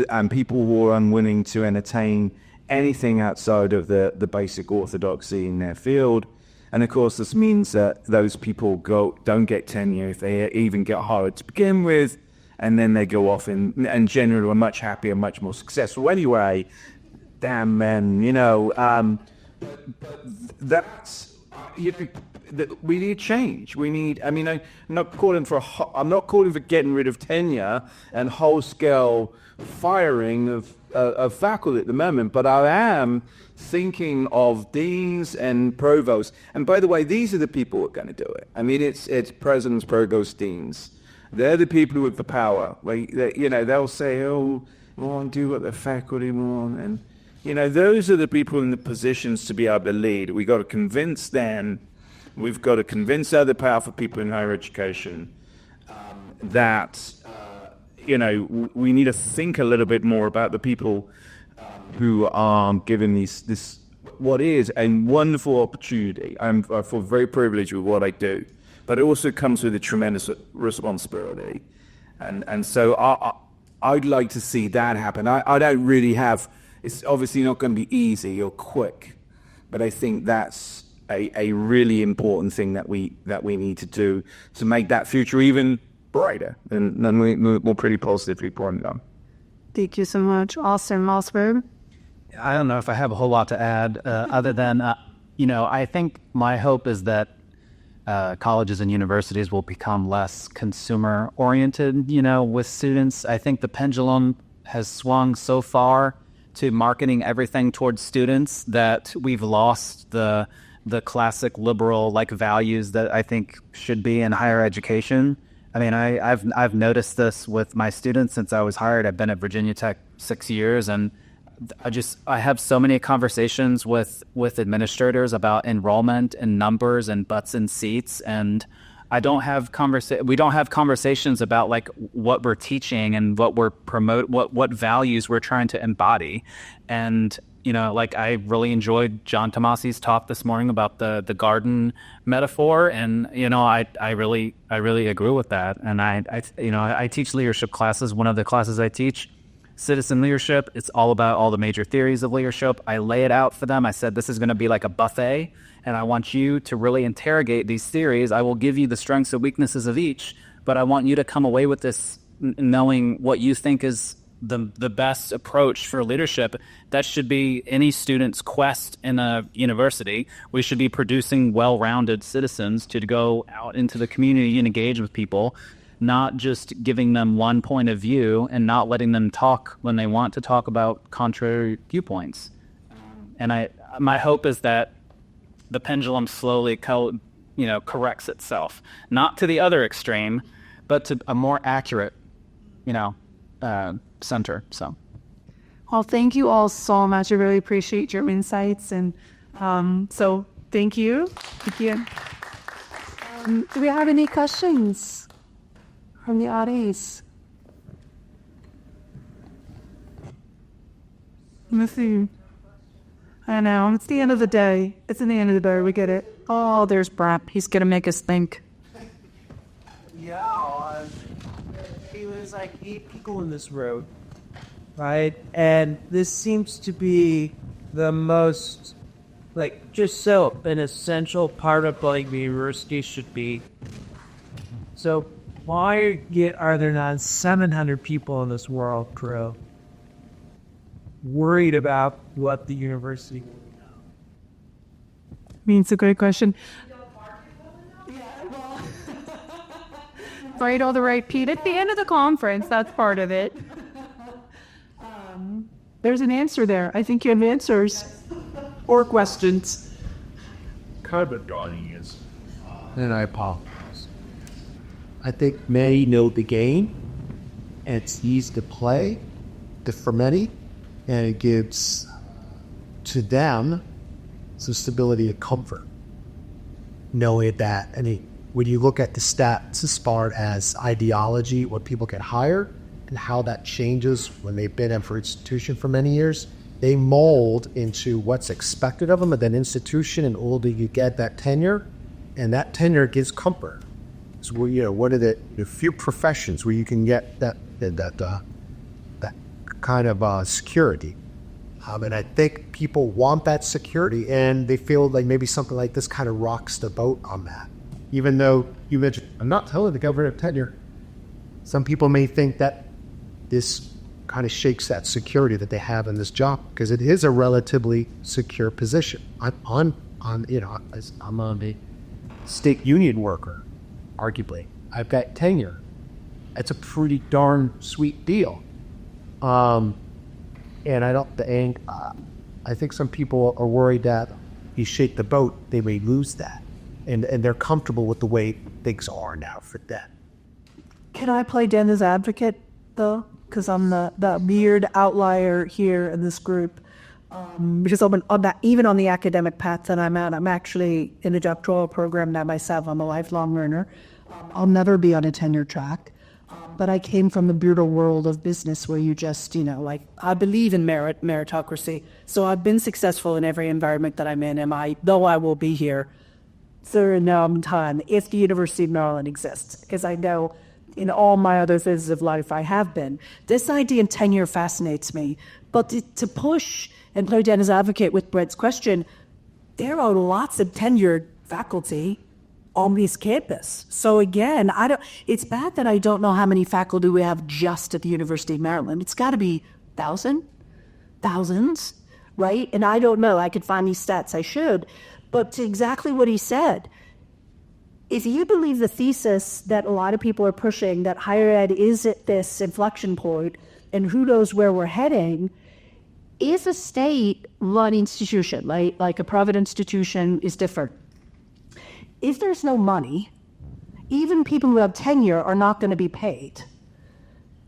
and people who are unwilling to entertain anything outside of the basic orthodoxy in their field. And of course, this means that those people don't get tenure if they even get hired to begin with, and then they go off and generally are much happier, much more successful anyway. Damn men, you know. That's, that we need change. We need. I mean, I'm not calling for getting rid of tenure and whole scale firing of faculty at the moment, but I am thinking of deans and provosts. And by the way, these are the people who are going to do it. I mean, it's presidents, provosts, deans. They're the people with the power. They'll say, "Oh, we want to do what the faculty want," and those are the people in the positions to be able to lead. We've got to convince them. We've got to convince other powerful people in higher education that we need to think a little bit more about the people who are given this what is a wonderful opportunity. I feel very privileged with what I do, but it also comes with a tremendous responsibility, and so I'd like to see that happen. I don't really have. It's obviously not going to be easy or quick, but I think that's a really important thing that we need to do to make that future even brighter than we're pretty positively pointing on. Thank you so much. Awesome. Osberg? I don't know if I have a whole lot to add other than, I think my hope is that colleges and universities will become less consumer-oriented, with students. I think the pendulum has swung so far to marketing everything towards students that we've lost the classic liberal values that I think should be in higher education. I mean, I've noticed this with my students since I was hired. I've been at Virginia Tech 6 years, and I have so many conversations with administrators about enrollment and numbers and butts and seats, and we don't have conversations about what we're teaching and what we're what values we're trying to embody. And I really enjoyed John Tomasi's talk this morning about the garden metaphor, and I really agree with that. And I teach leadership classes. One of the classes I teach, citizen leadership, it's all about all the major theories of leadership. I lay it out for them. I said, this is going to be like a buffet, and I want you to really interrogate these theories. I will give you the strengths and weaknesses of each, but I want you to come away with this knowing what you think is the best approach for leadership. That should be any student's quest in a university. We should be producing well-rounded citizens to go out into the community and engage with people, not just giving them one point of view and not letting them talk when they want to talk about contrary viewpoints. And my hope is that the pendulum slowly corrects itself, not to the other extreme, but to a more accurate, center. Well, thank you all so much. I really appreciate your insights, and so thank you. Thank you. Do we have any questions from the audience? Let me see. I know. It's the end of the day. It's in the end of the day. We get it. Oh, there's Brap. He's going to make us think. Yeah, there's 8 people in this room, right? And this seems to be the most, just so an essential part of the university should be. So why are there not 700 people in this world, Drew, worried about what the university will know? I mean, it's a great question. Right, all the right, Pete. At the end of the conference, that's part of it. There's an answer there. I think you have answers. Or questions. Carbon drawing is. And I apologize. I think many know the game, and it's easy to play for many, and it gives to them some stability and comfort, knowing that when you look at the stats as far as ideology, what people get hired, and how that changes when they've been in for institution for many years, they mold into what's expected of them at that institution, and older you get that tenure, and that tenure gives comfort. So, what are the few professions where you can get that kind of security? And I think people want that security, and they feel like maybe something like this kind of rocks the boat on that. Even though you mentioned, I'm not telling the government of tenure. Some people may think that this kind of shakes that security that they have in this job, because it is a relatively secure position. I'm on the state union worker, arguably. I've got tenure. It's a pretty darn sweet deal. And I think some people are worried that you shake the boat, they may lose that. And they're comfortable with the way things are now for them. Can I play Dennis advocate, though? Because I'm the weird outlier here in this group. Because even on the academic path that I'm at, I'm actually in a doctoral program now myself. I'm a lifelong learner. I'll never be on a tenure track. But I came from the brutal world of business where you just, I believe in meritocracy. So I've been successful in every environment that I'm in. Though I will be here for a long time if the University of Maryland exists. Because I know in all my other phases of life I have been. This idea of tenure fascinates me. But to push and play devil's advocate with Brett's question, there are lots of tenured faculty on this campus. So again, it's bad that I don't know how many faculty we have just at the University of Maryland. It's got to be thousands, right? And I don't know. I could find these stats. I should. But to exactly what he said, if you believe the thesis that a lot of people are pushing, that higher ed is at this inflection point, and who knows where we're heading, if a state-run institution, like a private institution, is different, if there's no money, even people who have tenure are not going to be paid,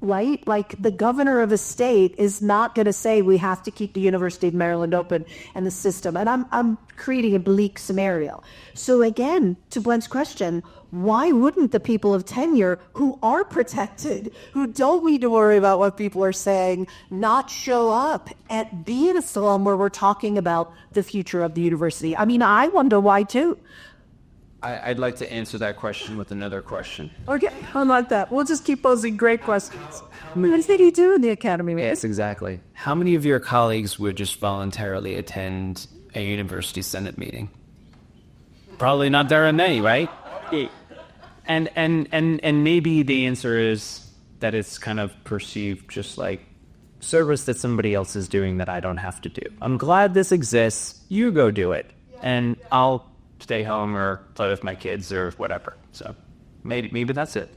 right? Like the governor of a state is not going to say we have to keep the University of Maryland open and the system. And I'm creating a bleak scenario. So again, to Brent's question, why wouldn't the people of tenure who are protected, who don't need to worry about what people are saying, not show up and be in a forum where we're talking about the future of the university? I mean, I wonder why too. I'd like to answer that question with another question. Okay, I like that. We'll just keep posing great questions. What do you do in the academy, man? Yes, exactly. How many of your colleagues would just voluntarily attend a university senate meeting? Probably not very many, right? And maybe the answer is that it's kind of perceived just like service that somebody else is doing that I don't have to do. I'm glad this exists. You go do it, and I'll stay home or play with my kids or whatever. So maybe that's it.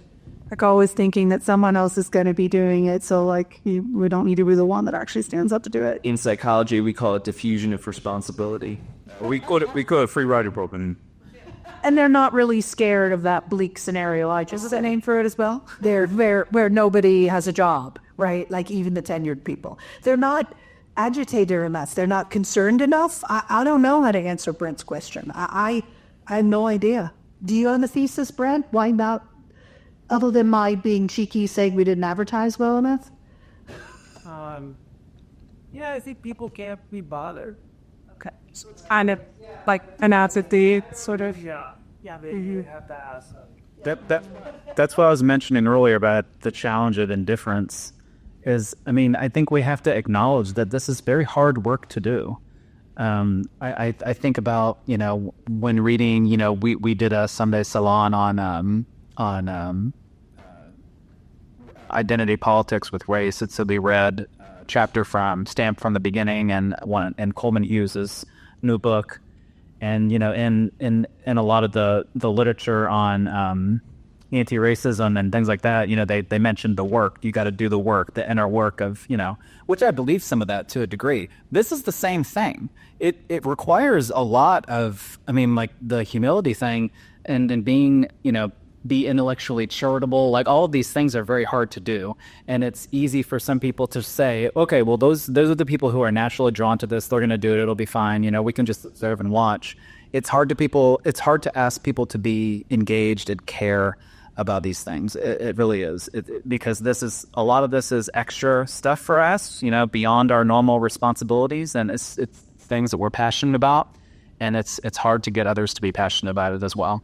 Like always thinking that someone else is going to be doing it, so we don't need to be the one that actually stands up to do it. In psychology, we call it diffusion of responsibility. We call it free rider problem. And they're not really scared of that bleak scenario. Is that name for it as well? They're where nobody has a job, right? Like even the tenured people. They're not agitated enough. They're not concerned enough. I don't know how to answer Brent's question. I have no idea. Do you have a thesis, Brent? Why not? Other than my being cheeky saying we didn't advertise well enough? Yeah, I think people can't be bothered. Okay. So it's kind of like an apathy, sort of. Yeah, you have to ask them. That's what I was mentioning earlier about the challenge of indifference. I think we have to acknowledge that this is very hard work to do. I think about, when reading, we did a Sunday salon on identity politics with race. So we read a chapter from Stamped from the Beginning and Coleman Hughes's new book. And, in a lot of the literature on anti-racism and things like that, they mentioned the work. You got to do the work, the inner work of, which I believe some of that to a degree. This is the same thing. It requires a lot of, the humility thing and being, be intellectually charitable. Like all of these things are very hard to do. And it's easy for some people to say, okay, well, those are the people who are naturally drawn to this. They're going to do it. It'll be fine. We can just observe and watch. It's hard to ask people to be engaged and care about these things. It really is. Because a lot of this is extra stuff for us, beyond our normal responsibilities. And it's things that we're passionate about. And it's hard to get others to be passionate about it as well.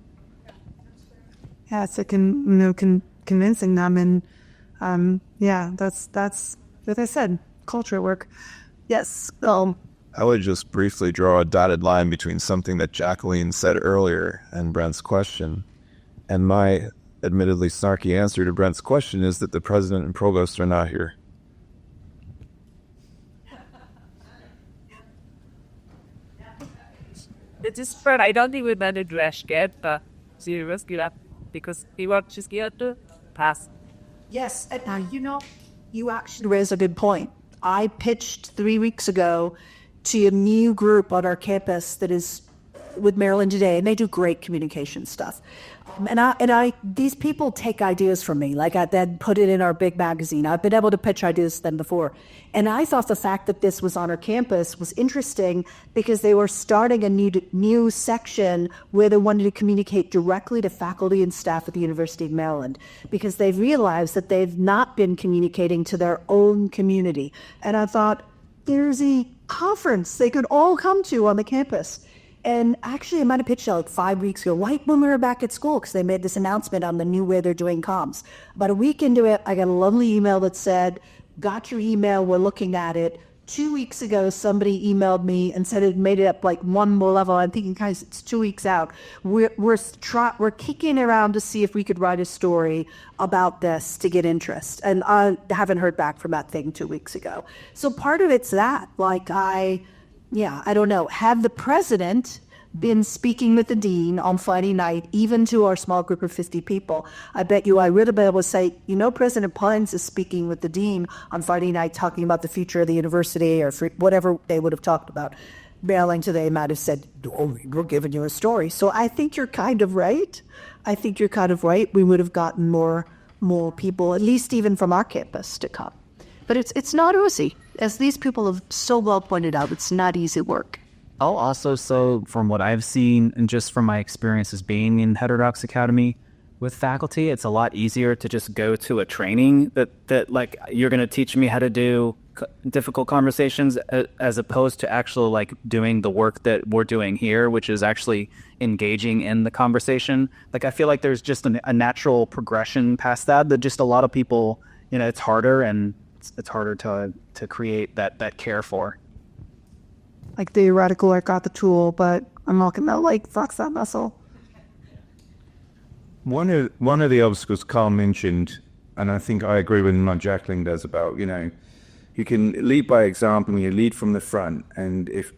Yeah, it's convincing them, and that's what I said, culture work. Yes. I would just briefly draw a dotted line between something that Jacqueline said earlier and Brent's question, and my admittedly snarky answer to Brent's question is that the president and provost are not here. It is, but I don't think we've been addressed yet, but University lab because we were just here to pass. Yes, and you actually raise a good point. I pitched 3 weeks ago to a new group on our campus that is with Maryland Today, and they do great communication stuff. These people take ideas from me, like I then put it in our big magazine. I've been able to pitch ideas to them before. And I thought the fact that this was on our campus was interesting because they were starting a new section where they wanted to communicate directly to faculty and staff at the University of Maryland because they've realized that they've not been communicating to their own community. And I thought, there's a conference they could all come to on the campus. And actually, I might have pitched it like 5 weeks ago, right when we were back at school, because they made this announcement on the new way they're doing comms. About a week into it, I got a lovely email that said, got your email, we're looking at it. 2 weeks ago, somebody emailed me and said it made it up like one more level. I'm thinking, guys, it's 2 weeks out. We're kicking around to see if we could write a story about this to get interest. And I haven't heard back from that thing 2 weeks ago. So part of it's that, I don't know. Had the president been speaking with the dean on Friday night, even to our small group of 50 people, I bet you I would have been able to say, President Pines is speaking with the dean on Friday night talking about the future of the university or whatever they would have talked about. Maryland Today might have said, we're giving you a story. So I think you're kind of right. We would have gotten more people, at least even from our campus, to come. But it's not easy. As these people have so well pointed out, it's not easy work. I'll also say, from what I've seen and just from my experiences being in Heterodox Academy with faculty, it's a lot easier to just go to a training that like you're going to teach me how to do difficult conversations as opposed to actually like doing the work that we're doing here, which is actually engaging in the conversation. Like I feel like there's just a natural progression past that just a lot of people, it's harder and it's harder to create that care for. Like theoretical, I got the tool, but I'm not gonna flex that muscle. One of the obstacles Carl mentioned, and I think I agree with what Jacqueline does about, you can lead by example, you lead from the front, and if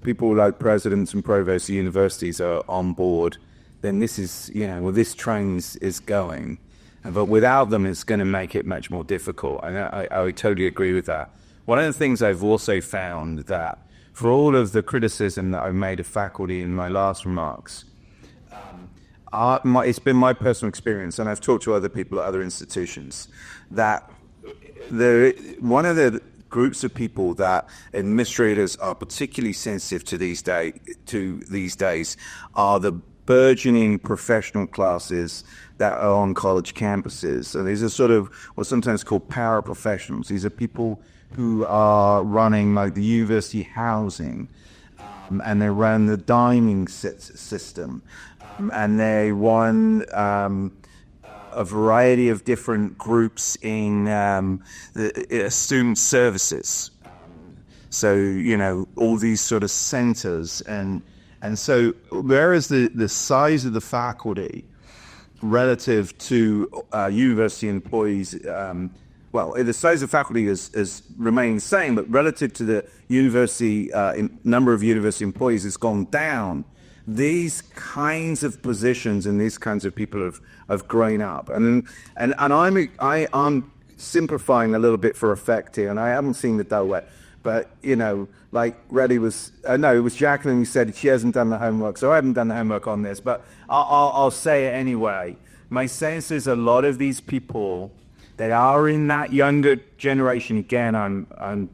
people like presidents and provosts of universities are on board, then this is, this train is going. But without them, it's going to make it much more difficult. And I would totally agree with that. One of the things I've also found that for all of the criticism that I've made of faculty in my last remarks, it's been my personal experience, and I've talked to other people at other institutions, that one of the groups of people that administrators are particularly sensitive to these days are the burgeoning professional classes that are on college campuses. So these are sort of what's sometimes called paraprofessionals. These are people who are running like the university housing, and they run the dining system, and they run a variety of different groups in the student services. So, all these sort of centers. And so whereas the size of the faculty relative to university employees, the size of faculty is remaining the same, but relative to the university number of university employees has gone down. These kinds of positions and these kinds of people have grown up, and I'm simplifying a little bit for effect here, and I haven't seen it that way. But like Reddy was, it was Jacqueline who said she hasn't done the homework, so I haven't done the homework on this. But I'll say it anyway. My sense is a lot of these people that are in that younger generation. Again, I'm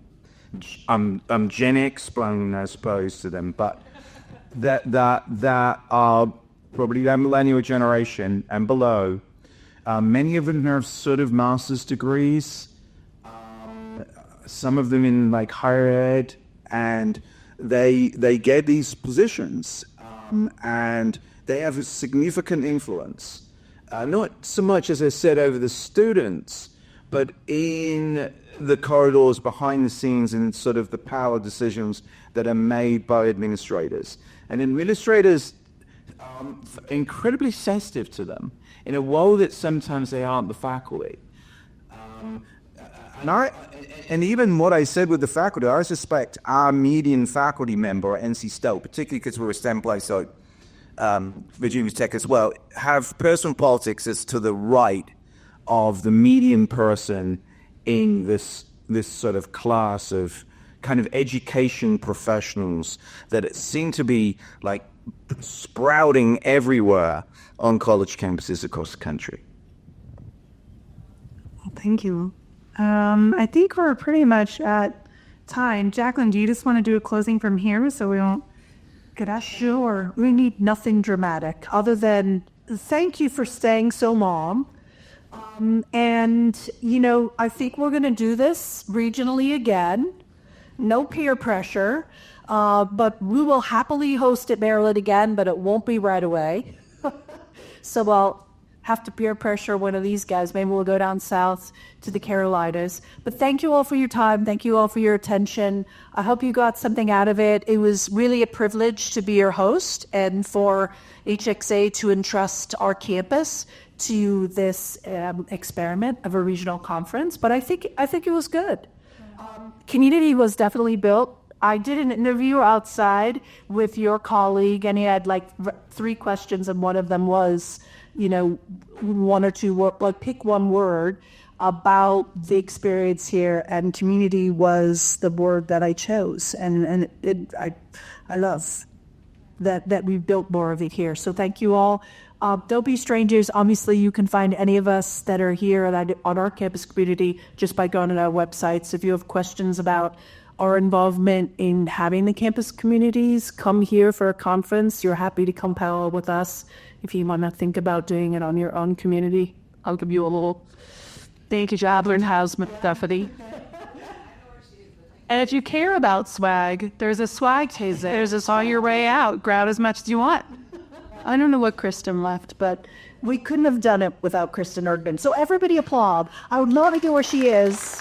Gen X blown, I suppose, to them, but that are probably that millennial generation and below. Many of them have sort of master's degrees. Some of them in like higher ed, and they get these positions, and they have a significant influence. Not so much, as I said, over the students, but in the corridors behind the scenes and sort of the power decisions that are made by administrators. And administrators are incredibly sensitive to them in a way that sometimes they aren't the faculty. And even what I said with the faculty, I suspect our median faculty member at NC Stowe, particularly because we're a STEM place, so Virginia Tech as well, have personal politics as to the right of the median person in this sort of class of kind of education professionals that seem to be like sprouting everywhere on college campuses across the country. Well, thank you. I think we're pretty much at time. Jacqueline, do you just want to do a closing from here so we don't get us? Sure. We need nothing dramatic other than thank you for staying so long. And, you know, I think we're going to do this regionally again. No peer pressure. But we will happily host at Maryland again, but it won't be right away. So I'll have to peer pressure one of these guys. Maybe we'll go down south to the Carolinas. But thank you all for your time. Thank you all for your attention. I hope you got something out of it. It was really a privilege to be your host and for HxA to entrust our campus to this experiment of a regional conference. But I think it was good. Community was definitely built. I did an interview outside with your colleague, and he had like 3 questions, and one of them was, you know, 1 or 2, like pick one word about the experience here, and community was the word that I chose, and I love that we've built more of it here. So thank you all. Don't be strangers. Obviously, you can find any of us that are here on our campus community just by going to our websites. If you have questions about our involvement in having the campus communities come here for a conference, you're happy to come panel with us. If you want to think about doing it on your own community, I'll give you a little thank you, Jacqueline Hausman, Bethany. And if you care about swag, there's a swag taser. There's a saw your way out. Grab as much as you want. I don't know what Kristen left, but we couldn't have done it without Kristen Erdman. So everybody applaud. I would love to hear where she is.